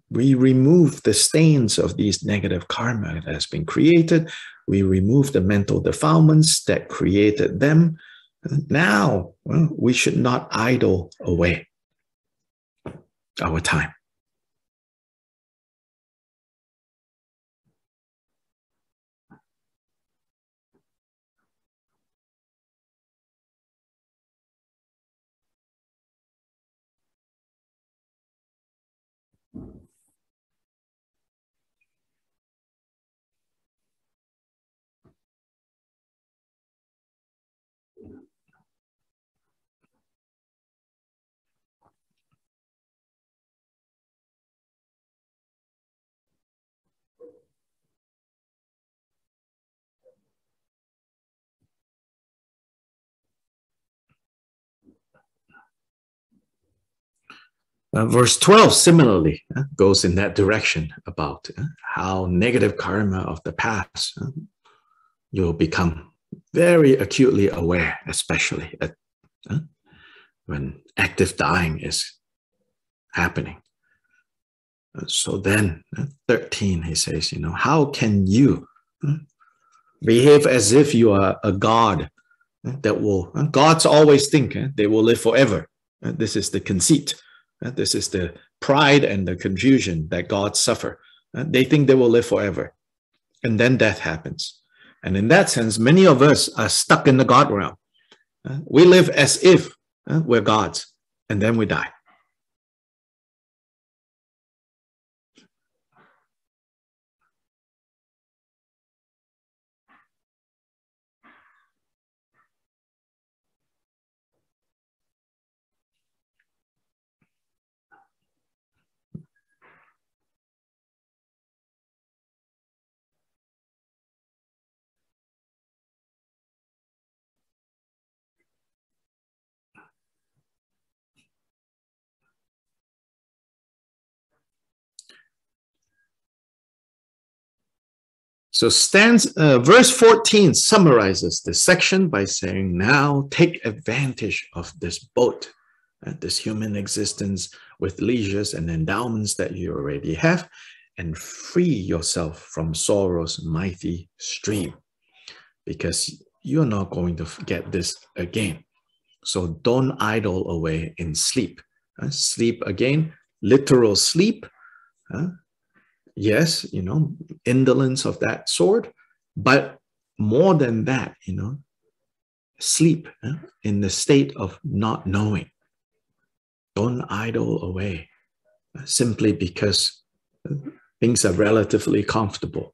We remove the stains of these negative karma that has been created. We remove the mental defilements that created them. Now, we should not idle away our time. Verse 12 similarly goes in that direction about how negative karma of the past you'll become very acutely aware, especially when active dying is happening. So then 13 he says, how can you behave as if you are a god that will, gods always think they will live forever. This is the conceit. This is the pride and the confusion that gods suffer. They think they will live forever. And then death happens. And in that sense, many of us are stuck in the God realm. We live as if we're gods, and then we die. So verse 14 summarizes this section by saying, now take advantage of this boat, this human existence with leisures and endowments that you already have, and free yourself from sorrow's mighty stream, because you're not going to get this again. So don't idle away in sleep. Sleep again, literal sleep. Yes, indolence of that sort, but more than that, sleep in the state of not knowing. Don't idle away simply because things are relatively comfortable.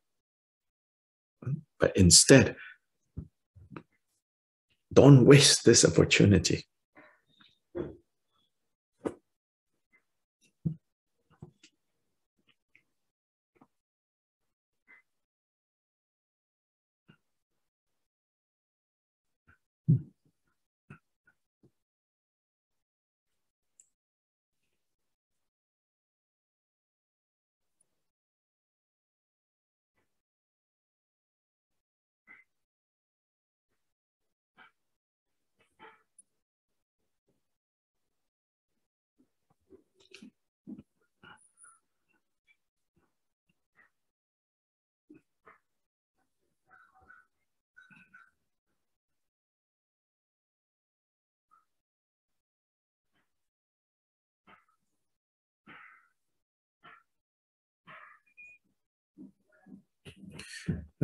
But instead, don't waste this opportunity.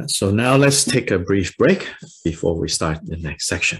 So now let's take a brief break before we start the next section.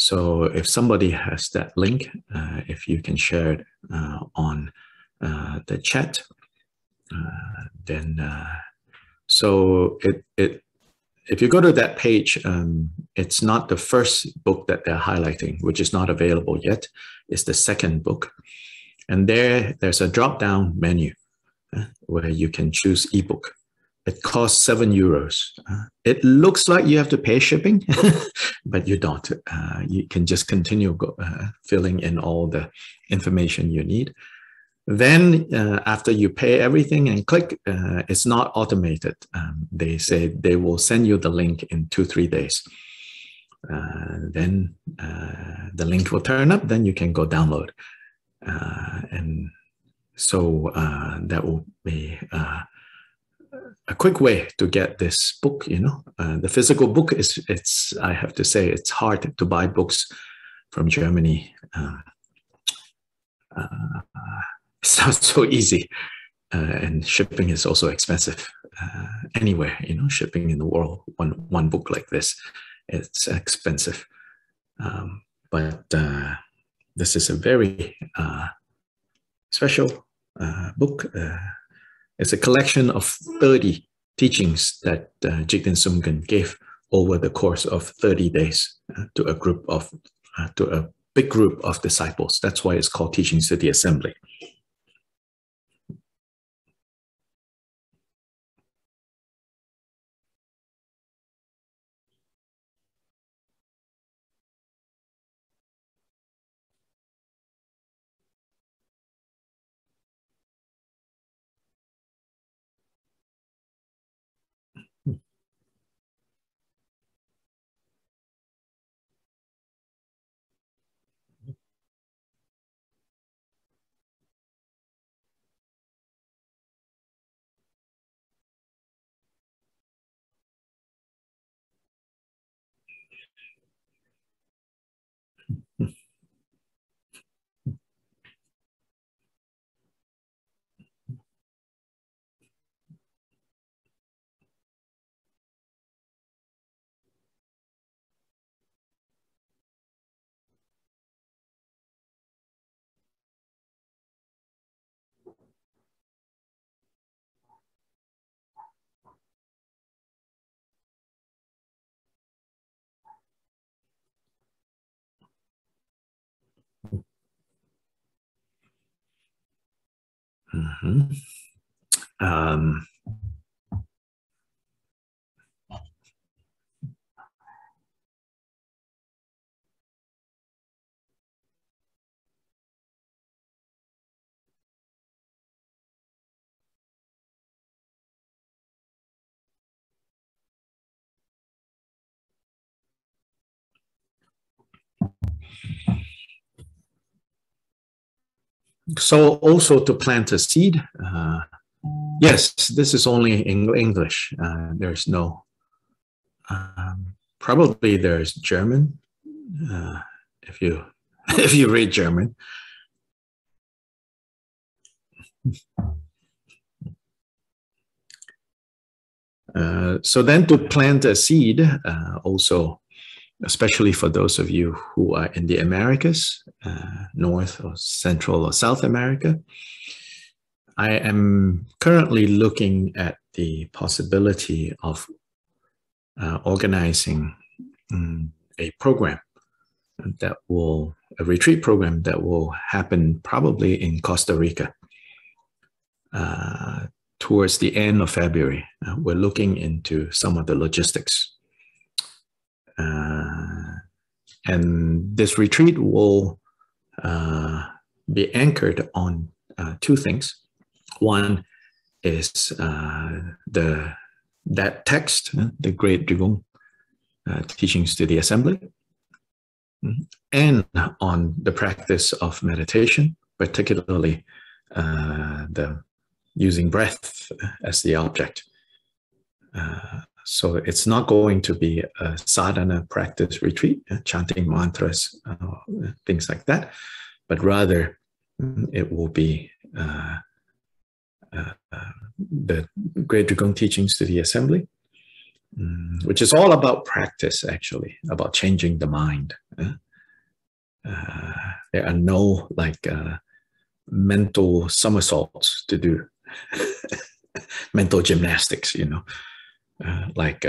So if somebody has that link, if you can share it on the chat, then so if you go to that page, it's not the first book that they're highlighting, which is not available yet. It's the second book. And there's a drop-down menu where you can choose ebook. It costs €7. It looks like you have to pay shipping, but you don't. You can just continue filling in all the information you need. Then after you pay everything and click, it's not automated. They say they will send you the link in 2-3 days. Then the link will turn up, then you can go download. And so that will be a quick way to get this book, you know. The physical book I have to say, it's hard to buy books from Germany. It's not so easy, and shipping is also expensive. Anywhere, you know, shipping in the world, one book like this, it's expensive. But this is a very special book. It's a collection of 30 teachings that Jigten Sumgön gave over the course of 30 days to a big group of disciples. That's why it's called Teachings to the Assembly. Mm-hmm. So also to plant a seed, yes, this is only in English. There's no, probably there's German, if you read German. So then to plant a seed, also, especially for those of you who are in the Americas, North or Central or South America, I am currently looking at the possibility of organizing a program that will, a retreat program that will happen probably in Costa Rica towards the end of February. We're looking into some of the logistics. And this retreat will be anchored on two things. One is that text, the Great Drigung Teachings to the Assembly, and on the practice of meditation, particularly the using breath as the object. So it's not going to be a sadhana practice retreat, chanting mantras, things like that, but rather it will be the Great Drigung Teachings to the Assembly, which is all about practice, actually, about changing the mind. There are no like mental somersaults to do, mental gymnastics, like,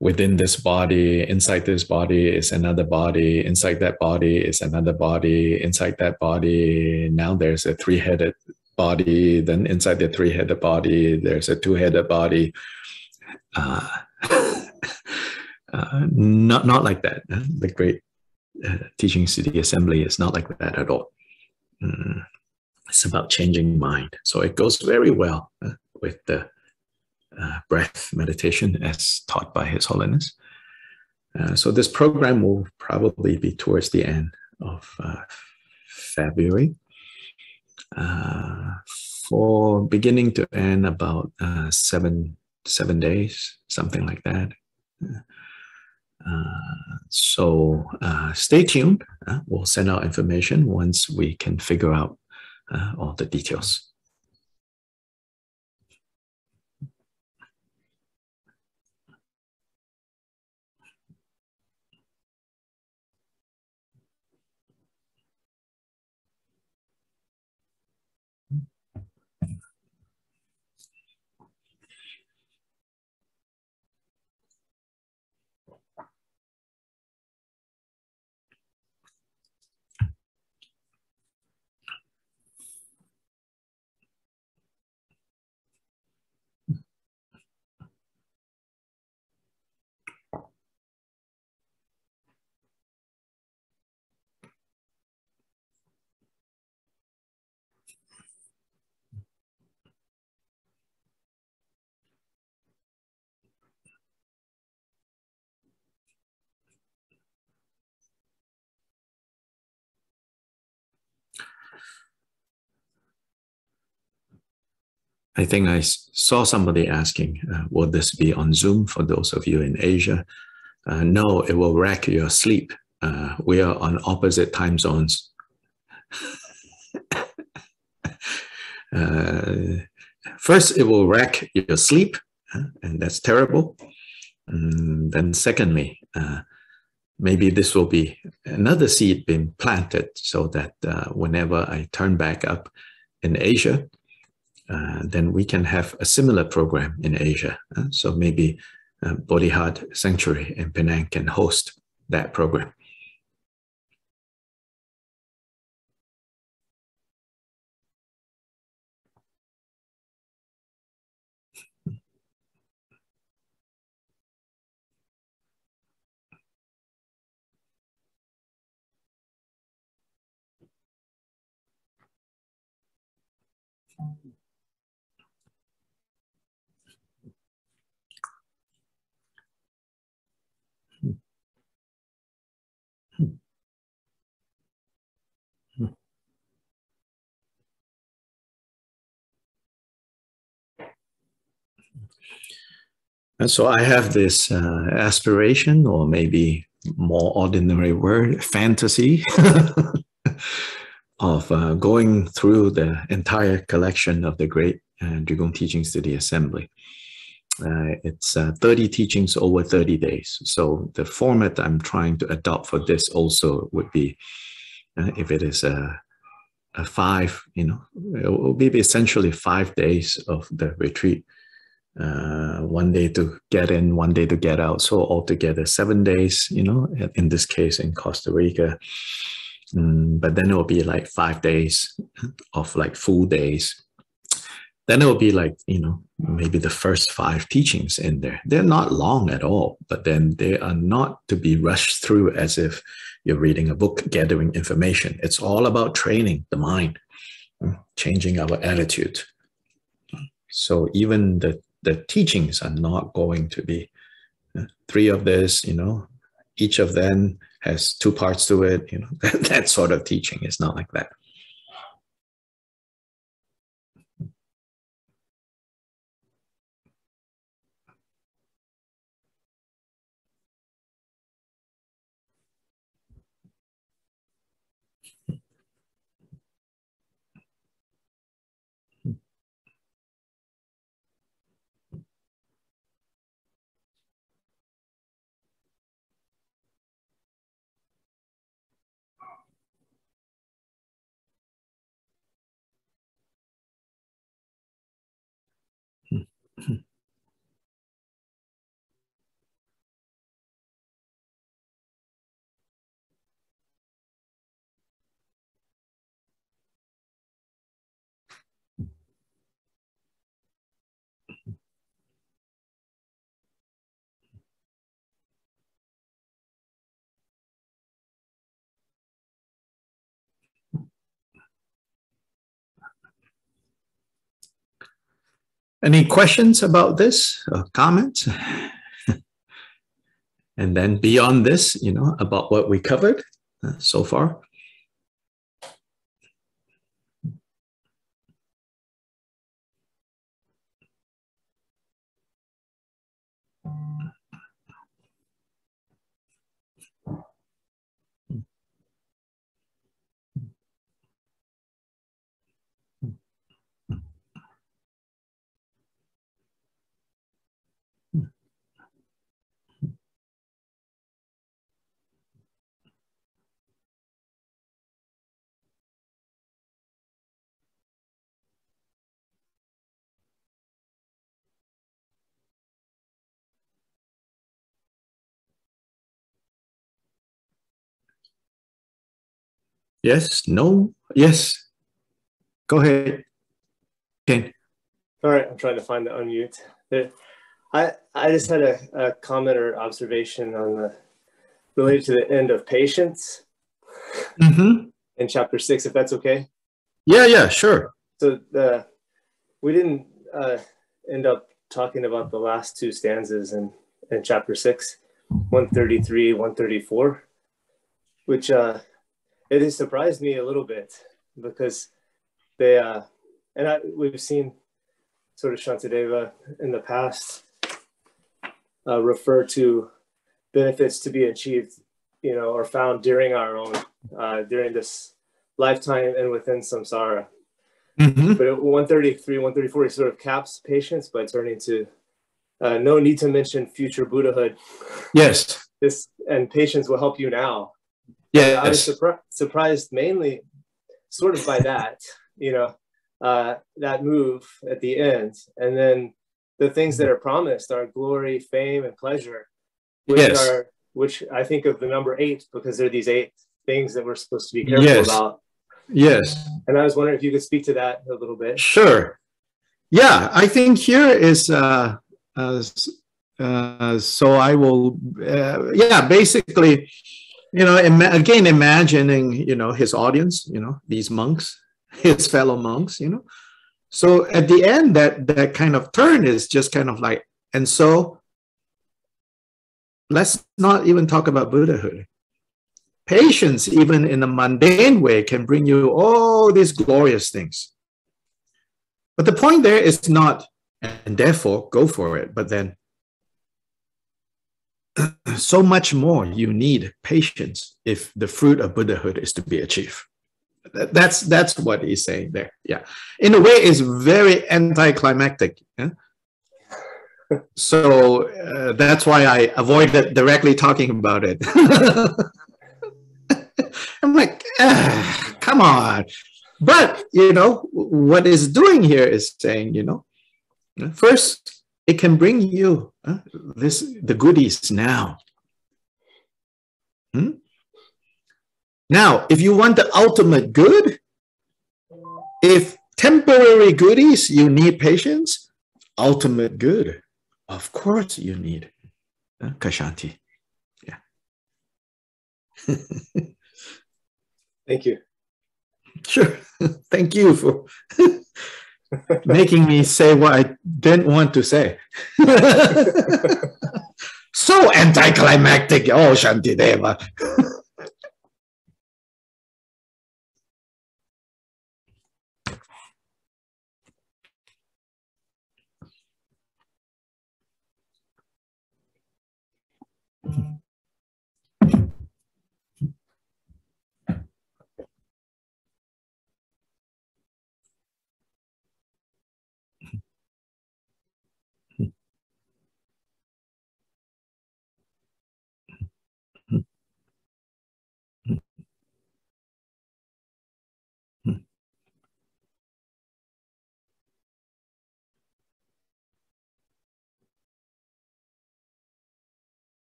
within this body, inside this body is another body, inside that body is another body, inside that body, now there's a three-headed body, then inside the three-headed body, there's a two-headed body. Uh, not like that. The great teachings to the assembly is not like that at all. It's about changing mind. So it goes very well with the breath meditation as taught by His Holiness. So this program will probably be towards the end of February. For beginning to end, about 7 days, something like that. So stay tuned. We'll send out information once we can figure out all the details. I think I saw somebody asking, will this be on Zoom for those of you in Asia? No, it will wreck your sleep. We are on opposite time zones. First, it will wreck your sleep, and that's terrible. Then secondly, maybe this will be another seed being planted so that whenever I turn back up in Asia, then we can have a similar program in Asia. So maybe Bodhihat Sanctuary in Penang can host that program. And so I have this aspiration, or maybe more ordinary word, fantasy, of going through the entire collection of the great Drigong teachings to the assembly. It's 30 teachings over 30 days. So the format I'm trying to adopt for this also would be, if it is a 5, it will be essentially 5 days of the retreat. 1 day to get in, 1 day to get out. So altogether 7 days, in this case in Costa Rica. But then it will be like 5 days of like full days. Then it will be like, maybe the first 5 teachings in there. They're not long at all, but then they are not to be rushed through as if you're reading a book, gathering information. It's all about training the mind, changing our attitude. So even the teachings are not going to be 3 of this, each of them has 2 parts to it, that sort of teaching is not like that. Any questions about this or comments? And then beyond this, about what we covered so far? Yes, no, yes. Go ahead, Ken. All right, I'm trying to find the unmute. I just had a comment or observation on related to the end of patience in chapter 6, if that's okay. Yeah, sure. So we didn't end up talking about the last two stanzas in chapter 6, 133, 134, which it has surprised me a little bit because they we've seen sort of Shantideva in the past refer to benefits to be achieved, or found during our own, during this lifetime and within samsara. But at 133, 134, he sort of caps patience by turning to no need to mention future Buddhahood. Yes. And patience will help you now. Yes. I was surprised mainly sort of by that, that move at the end. And then the things that are promised are glory, fame, and pleasure, which I think of the number 8 because there are these 8 things that we're supposed to be careful about. Yes. And I was wondering if you could speak to that a little bit. Sure. Yeah, I think here is, so I will, basically, again, imagining, his audience, these monks, his fellow monks, So at the end, that kind of turn is just kind of like, and so let's not even talk about Buddhahood. Patience, even in a mundane way, can bring you all these glorious things. But the point there is not, and therefore go for it, but then so much more you need patience if the fruit of Buddhahood is to be achieved. That's what he's saying there. Yeah, in a way, it's very anticlimactic. Yeah? So that's why I avoided directly talking about it. I'm like, come on. But, what it's doing here is saying, first, it can bring you the goodies now. Now, if you want the ultimate good, if temporary goodies, you need patience, ultimate good, of course you need Kashanti. Yeah. Thank you. Sure. Thank you for making me say what I didn't want to say. So anticlimactic. Oh, Shantideva.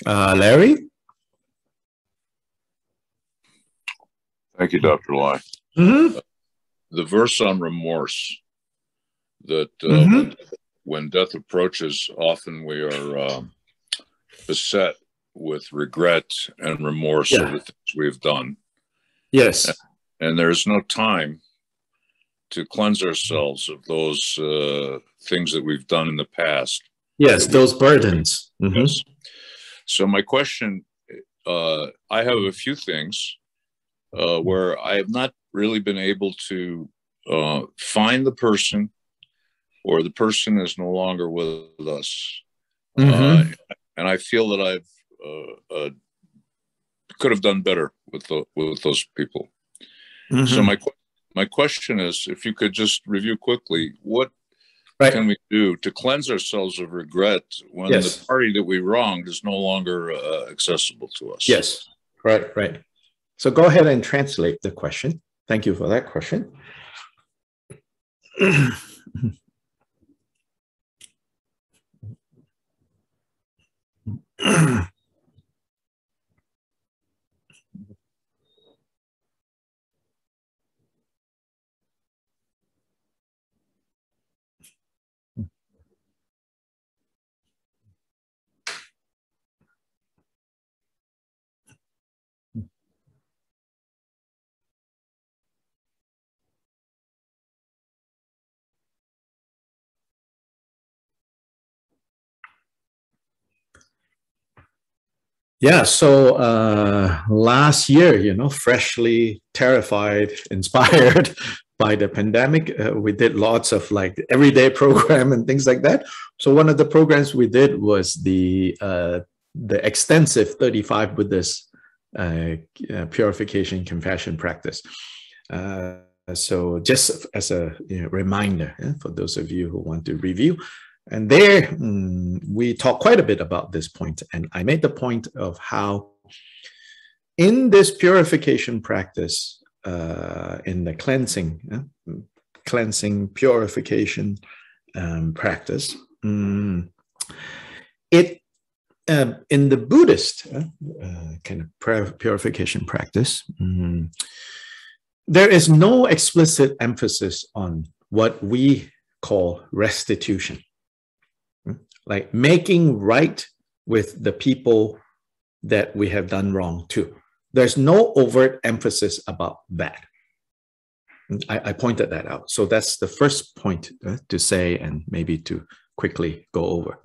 Larry? Thank you, Dr. Lai. Mm-hmm. The verse on remorse, that when death approaches, often we are beset with regret and remorse of the things we've done. Yes. And there's no time to cleanse ourselves of those things that we've done in the past. Yes, those burdens. Mm-hmm. Yes. So my question, I have a few things where I have not really been able to find the person, or the person is no longer with us. Mm-hmm. And I feel that I've could have done better with those people. Mm-hmm. So my question is, if you could just review quickly, what can we do to cleanse ourselves of regret when the party that we wronged is no longer accessible to us? Yes, right. So go ahead and translate the question. Thank you for that question. Yeah, so last year, freshly terrified, inspired by the pandemic, we did lots of like everyday program and things like that. So one of the programs we did was the extensive 35 Buddhist purification compassion practice. So just as a reminder for those of you who want to review. And there, we talked quite a bit about this point. And I made the point of how in this purification practice, in the cleansing, purification practice, in the Buddhist kind of purification practice, there is no explicit emphasis on what we call restitution. Like making right with the people that we have done wrong to. There's no overt emphasis about that. I pointed that out. So that's the first point to say and maybe to quickly go over.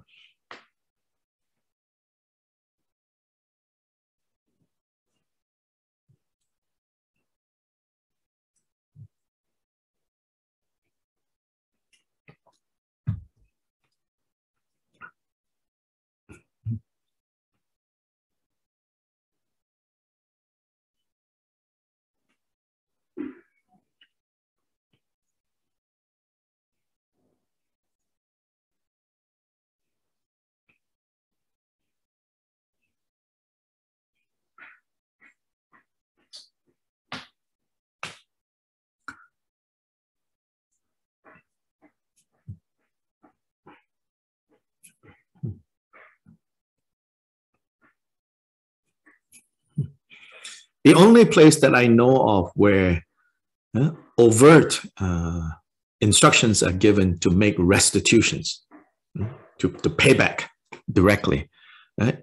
The only place that I know of where overt instructions are given to make restitutions, to pay back directly,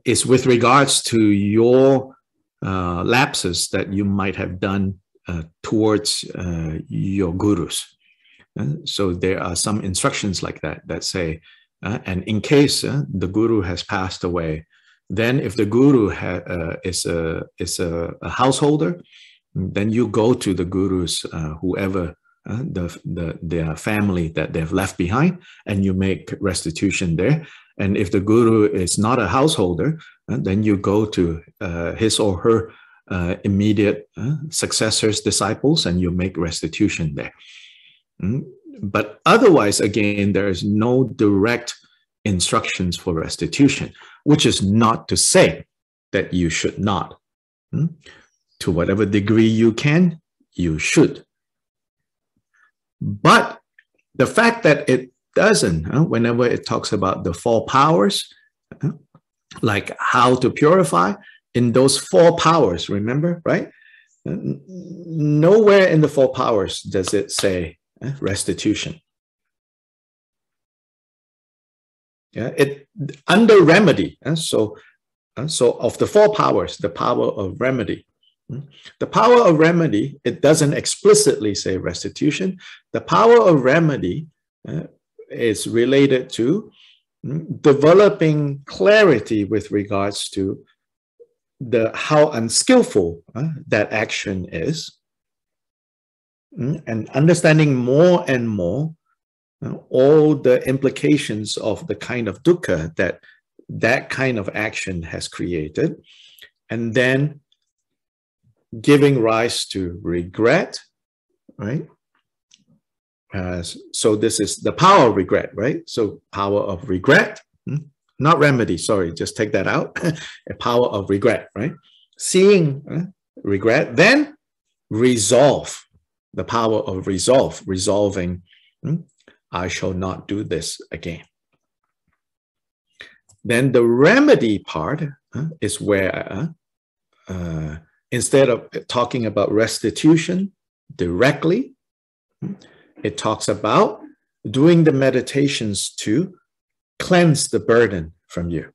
is with regards to your lapses that you might have done towards your gurus. So there are some instructions like that that say, and in case the guru has passed away, then if the guru is a householder, then you go to the guru's whoever their family that they've left behind, and you make restitution there. And if the guru is not a householder, then you go to his or her immediate successors, disciples, and you make restitution there. But otherwise, again, there is no direct instructions for restitution, which is not to say that you should not. To whatever degree you can, you should. But the fact that it doesn't, whenever it talks about the 4 powers, like how to purify, in those 4 powers, remember, right? Nowhere in the 4 powers does it say restitution. Yeah, it under remedy. So of the 4 powers, the power of remedy. The power of remedy, it doesn't explicitly say restitution. The power of remedy is related to developing clarity with regards to how unskillful that action is, and understanding more and more all the implications of the kind of dukkha that kind of action has created, and then giving rise to regret, right? So this is the power of regret, right? So power of regret, not remedy, sorry, just take that out. A power of regret, right? Seeing regret, then resolve, the power of resolve, resolving, I shall not do this again. Then the remedy part is where instead of talking about restitution directly, it talks about doing the meditations to cleanse the burden from you.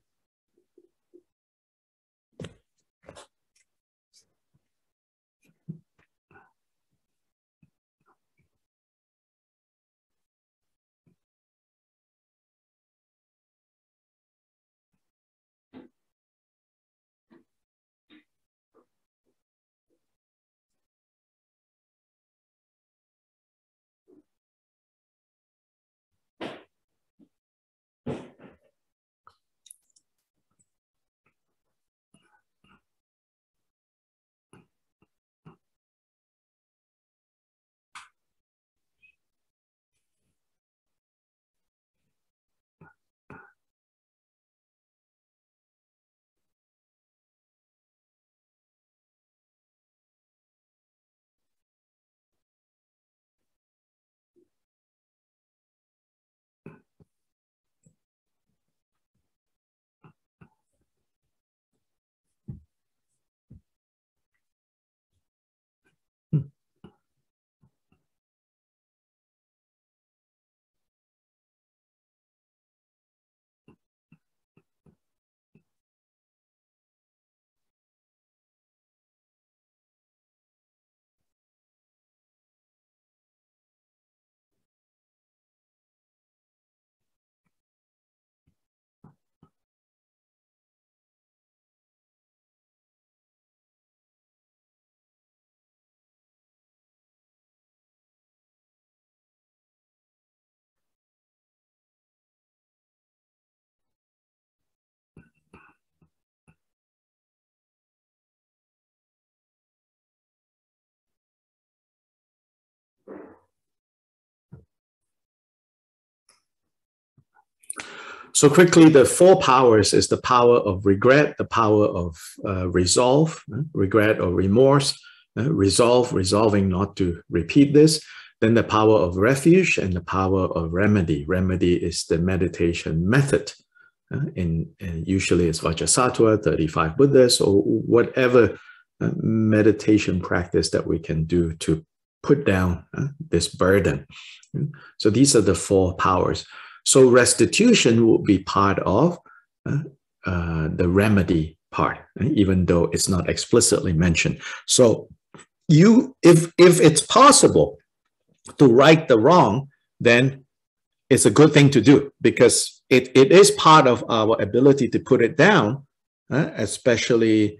So quickly, the 4 powers is the power of regret, the power of resolve, regret or remorse, resolving not to repeat this, then the power of refuge and the power of remedy. Remedy is the meditation method. Usually it's Vajrasattva, 35 Buddhas, or whatever meditation practice that we can do to put down this burden. So these are the 4 powers. So restitution will be part of the remedy part, even though it's not explicitly mentioned. So if it's possible to right the wrong, then it's a good thing to do, because it is part of our ability to put it down, especially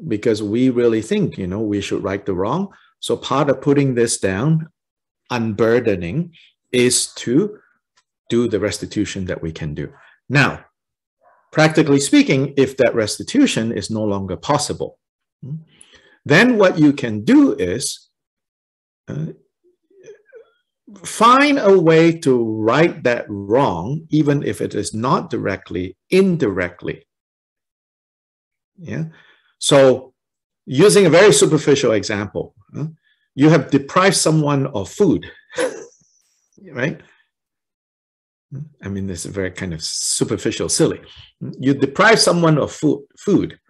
because we really think, you know, we should right the wrong. So part of putting this down, unburdening, is to do the restitution that we can do. Now, practically speaking, if that restitution is no longer possible, then what you can do is find a way to right that wrong, even if it is not directly, indirectly. Yeah. So using a very superficial example, you have deprived someone of food, right? I mean, this is very kind of superficial, silly. You deprive someone of food,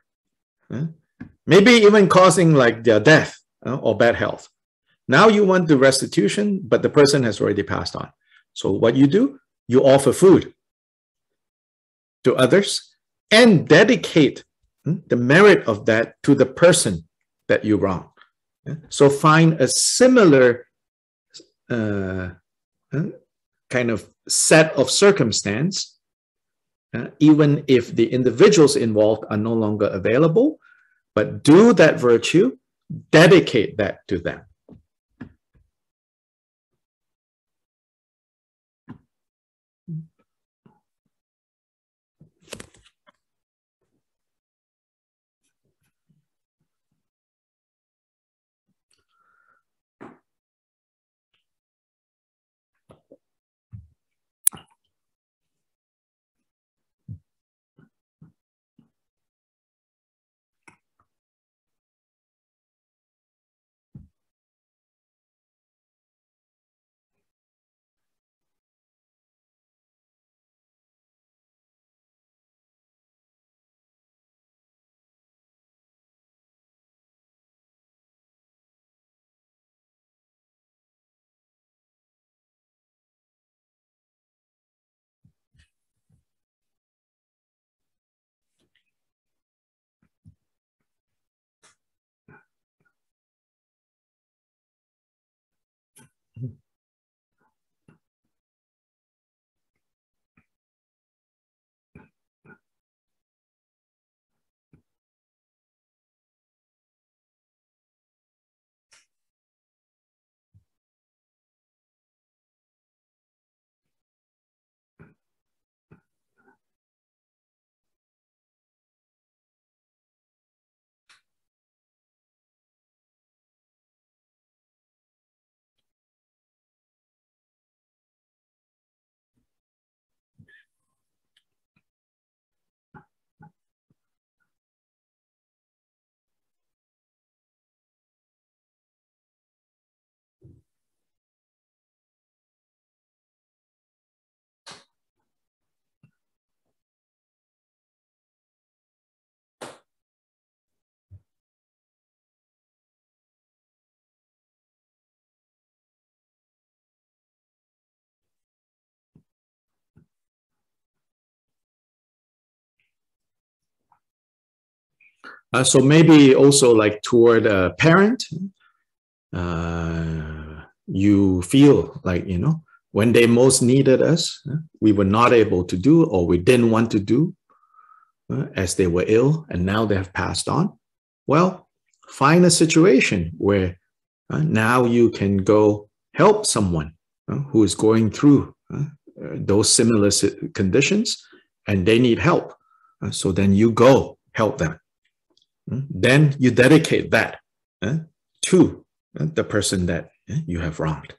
maybe even causing like their death or bad health. Now you want the restitution, but the person has already passed on. So what you do, you offer food to others and dedicate the merit of that to the person that you wronged. So find a similar kind of set of circumstance, even if the individuals involved are no longer available, but do that virtue, dedicate that to them. So maybe also like toward a parent, you feel like, you know, when they most needed us, we were not able to do, or we didn't want to do, as they were ill and now they have passed on. Well, find a situation where now you can go help someone who is going through those similar conditions and they need help. So then you go help them. Then you dedicate that to the person that you have wronged.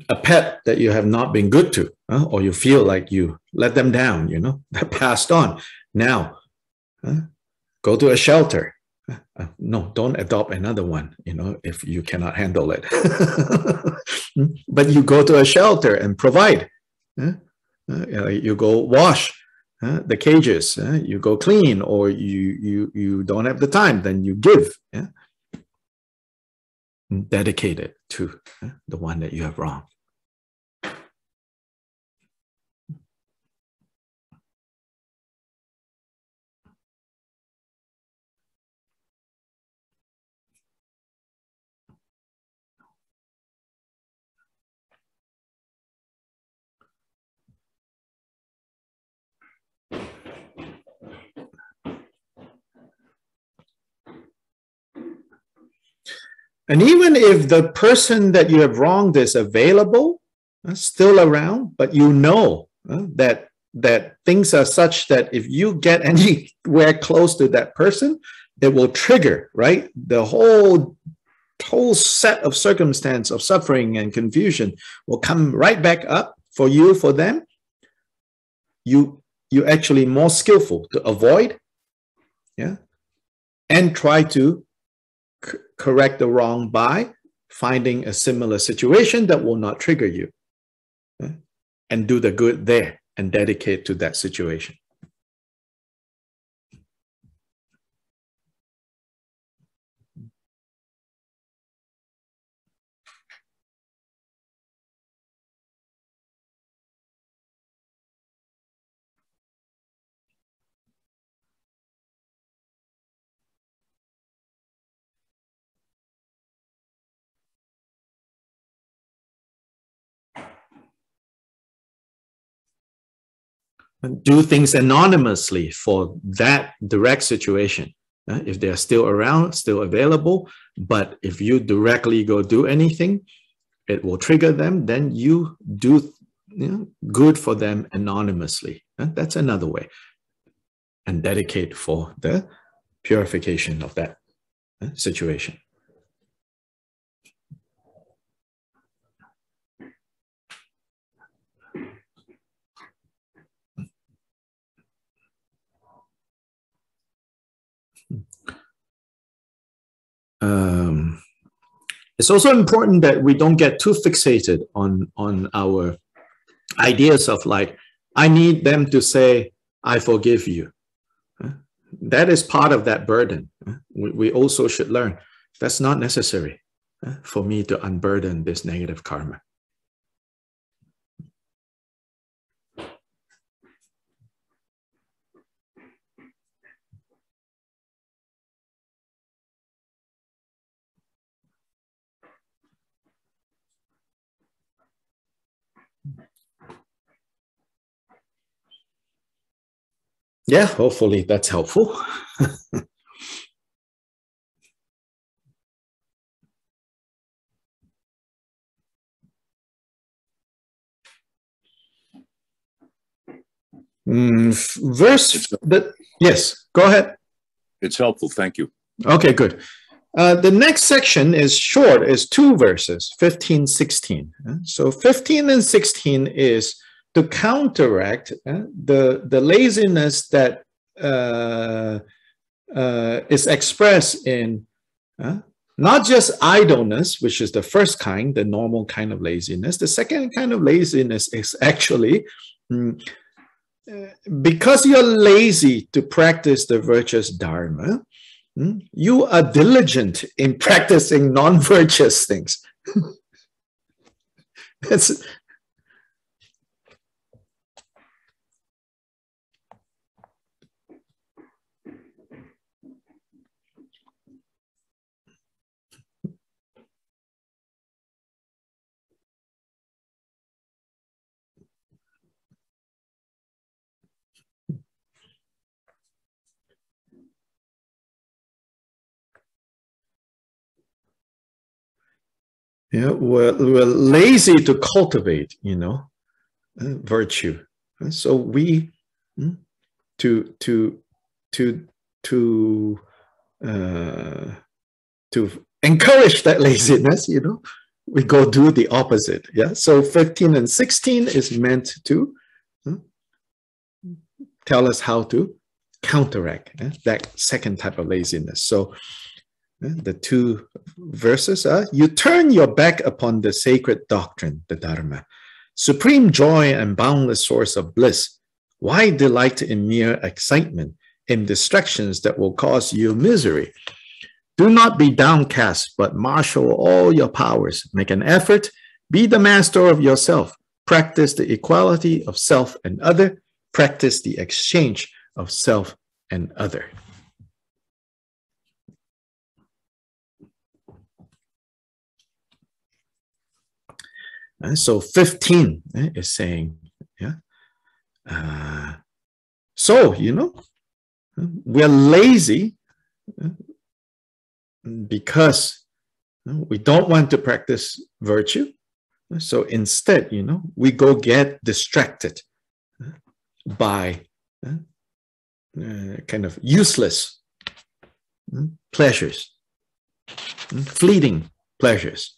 A pet that you have not been good to, or you feel like you let them down, you know, that passed on. Now, go to a shelter, No, don't adopt another one, you know, if you cannot handle it. But you go to a shelter and provide. You go wash the cages. You go clean, or you don't have the time, then you give. Dedicate it to the one that you have wronged. And even if the person that you have wronged is available, still around, but you know that things are such that if you get anywhere close to that person, it will trigger, right? The whole set of circumstance of suffering and confusion will come right back up for you, for them. You're actually more skillful to avoid, and try to correct the wrong by finding a similar situation that will not trigger you, and do the good there and dedicate to that situation. Do things anonymously for that direct situation. If they're still around, still available, but if you directly go do anything, it will trigger them, then you do good for them anonymously. That's another way. And dedicate for the purification of that situation. It's also important that we don't get too fixated on our ideas of like, I need them to say, I forgive you. That is part of that burden. We also should learn that's not necessary for me to unburden this negative karma. Yeah, hopefully that's helpful. Yes, go ahead. It's helpful, thank you. Okay, good. The next section is short, is 2 verses, 15, 16. So 15 and 16 is to counteract the laziness that is expressed in not just idleness, which is the first kind, the normal kind of laziness. The second kind of laziness is actually because you're lazy to practice the virtuous dharma, you are diligent in practicing non-virtuous things. That's we're lazy to cultivate, virtue. So we to encourage that laziness, we go do the opposite. Yeah. So 15 and 16 is meant to tell us how to counteract that second type of laziness. So the two verses are, you turn your back upon the sacred doctrine, the Dharma, supreme joy and boundless source of bliss. Why delight in mere excitement, in distractions that will cause you misery? Do not be downcast, but marshal all your powers. Make an effort. Be the master of yourself. Practice the equality of self and other. Practice the exchange of self and other. And so 15 is saying, so, we're lazy because we don't want to practice virtue. So instead, we go get distracted by kind of useless pleasures, fleeting pleasures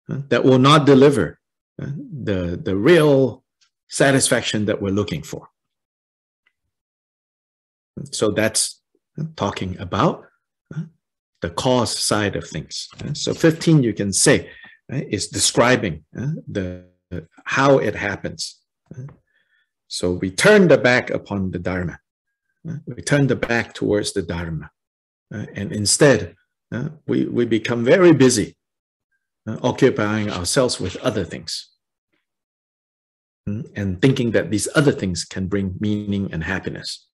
that will not deliver the real satisfaction that we're looking for. So that's talking about the cause side of things. So 15, you can say, is describing how it happens. So we turn the back upon the Dharma. We turn the back towards the Dharma. And instead, we become very busy occupying ourselves with other things. And thinking that these other things can bring meaning and happiness.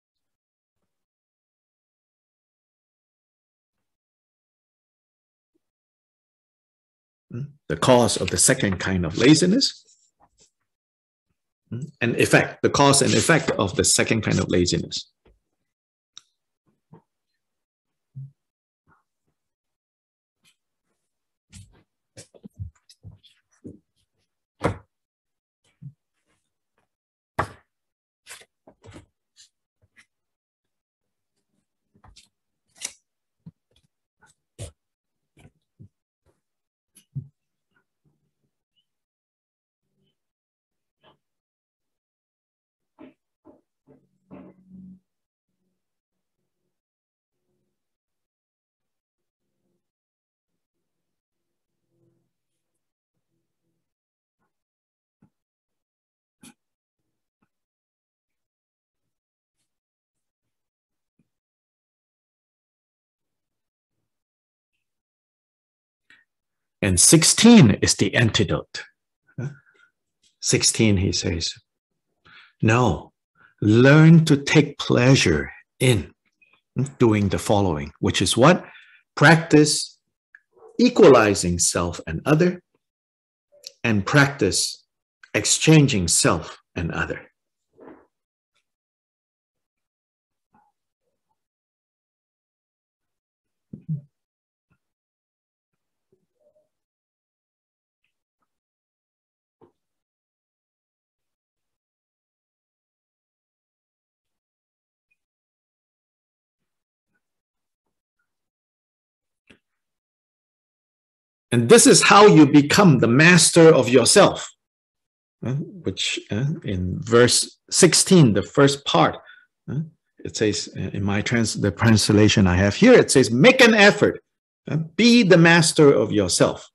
The cause of the second kind of laziness, and effect, the cause and effect of the second kind of laziness. And 16 is the antidote. 16, he says, no, learn to take pleasure in doing the following, which is what? Practice equalizing self and other, and practice exchanging self and other. And this is how you become the master of yourself, which in verse 16, the first part, it says, in the translation I have here, it says, make an effort, be the master of yourself.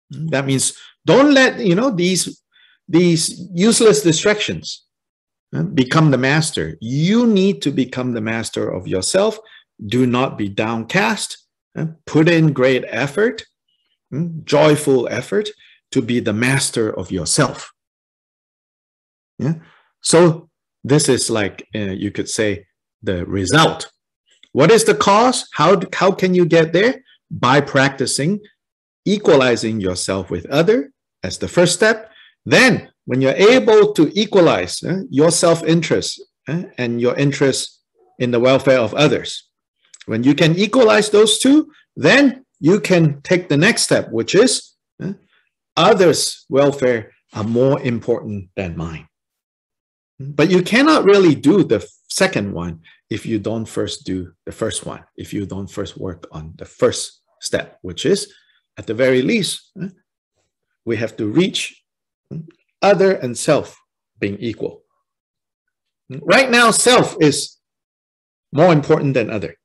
That means don't let, these useless distractions become the master. You need to become the master of yourself. Do not be downcast. Put in great effort, joyful effort to be the master of yourself. Yeah. So this is like, you could say, the result. What is the cause? How can you get there? By practicing equalizing yourself with other as the first step. Then when you're able to equalize your self-interest and your interest in the welfare of others, when you can equalize those two, then you can take the next step, which is others' welfare are more important than mine. But you cannot really do the second one if you don't first do the first one, if you don't first work on the first step, which is, at the very least, we have to reach other and self being equal. Right now, self is more important than other.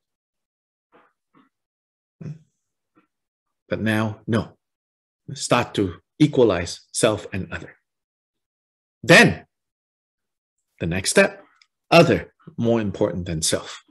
But now, no. Start to equalize self and other. Then, the next step, other more important than self.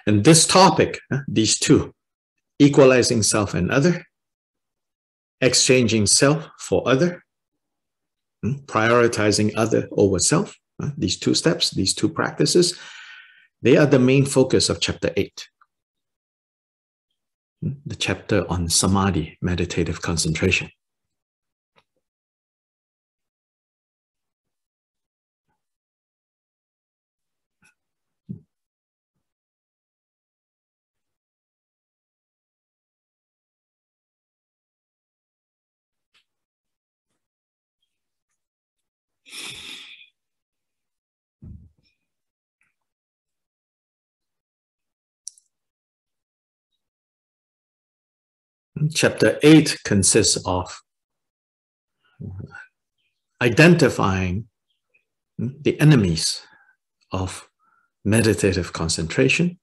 And this topic, these two, equalizing self and other, exchanging self for other, prioritizing other over self, these two steps, these two practices, they are the main focus of chapter 8. The chapter on Samadhi, meditative concentration. Chapter 8 consists of identifying the enemies of meditative concentration,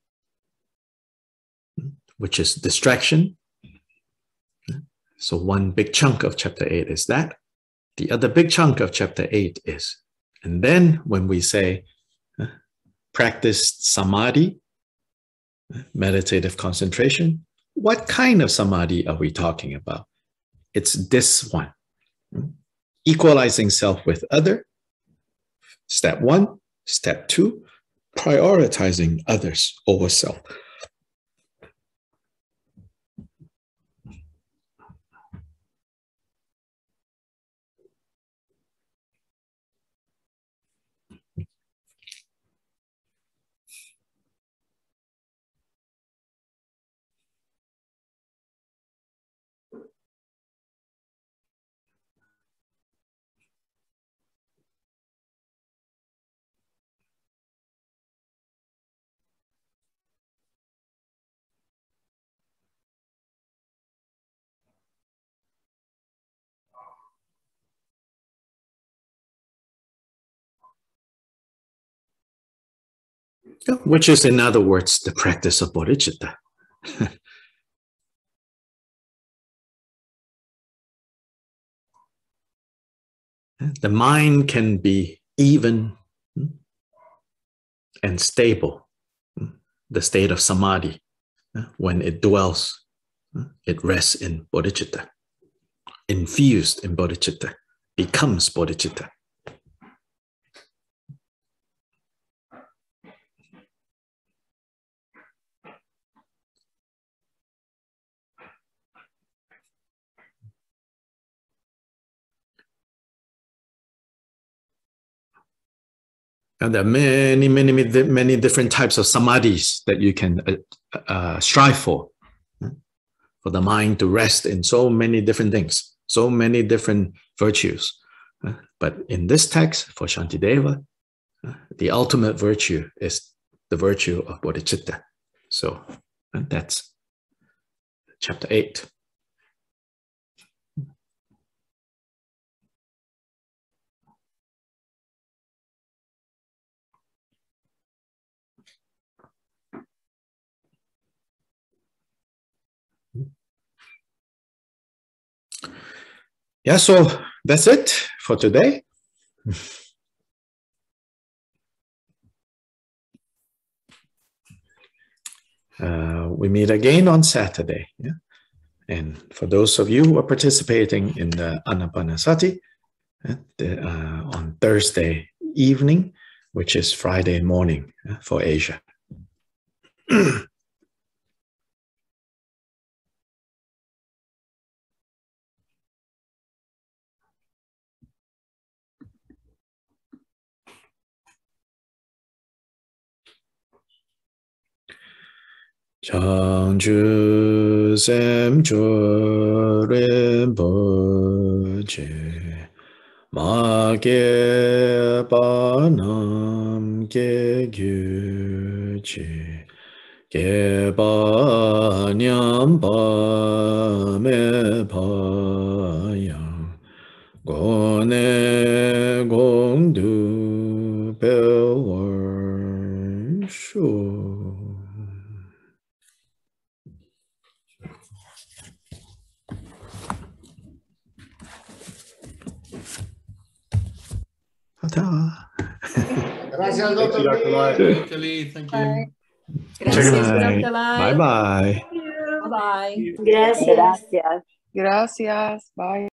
which is distraction. So one big chunk of chapter 8 is that. The other big chunk of chapter 8 is, and then when we say practice Samadhi, meditative concentration, what kind of Samadhi are we talking about? It's this one. Equalizing self with other. Step 1. Step 2. Prioritizing others over self. Which is, in other words, the practice of bodhicitta. The mind can be even and stable, the state of samadhi, when it dwells, it rests in bodhicitta, infused in bodhicitta, becomes bodhicitta. And there are many different types of samadhis that you can strive for the mind to rest in so many different things, so many different virtues. But in this text, for Shantideva, the ultimate virtue is the virtue of bodhicitta, So that's chapter 8. Yeah, so that's it for today. We meet again on Saturday. Yeah? And for those of you who are participating in the Anapanasati, on Thursday evening, which is Friday morning for Asia. Changju sem cho rinpoche ma ge pa nam ge gyu chi ge pa nyam pa me pa yang go ne gong du pe wer shu. Gracias, Dr. Lee. Thank you. Gracias, Dr. Bye bye. Bye bye. Gracias. Gracias. Bye.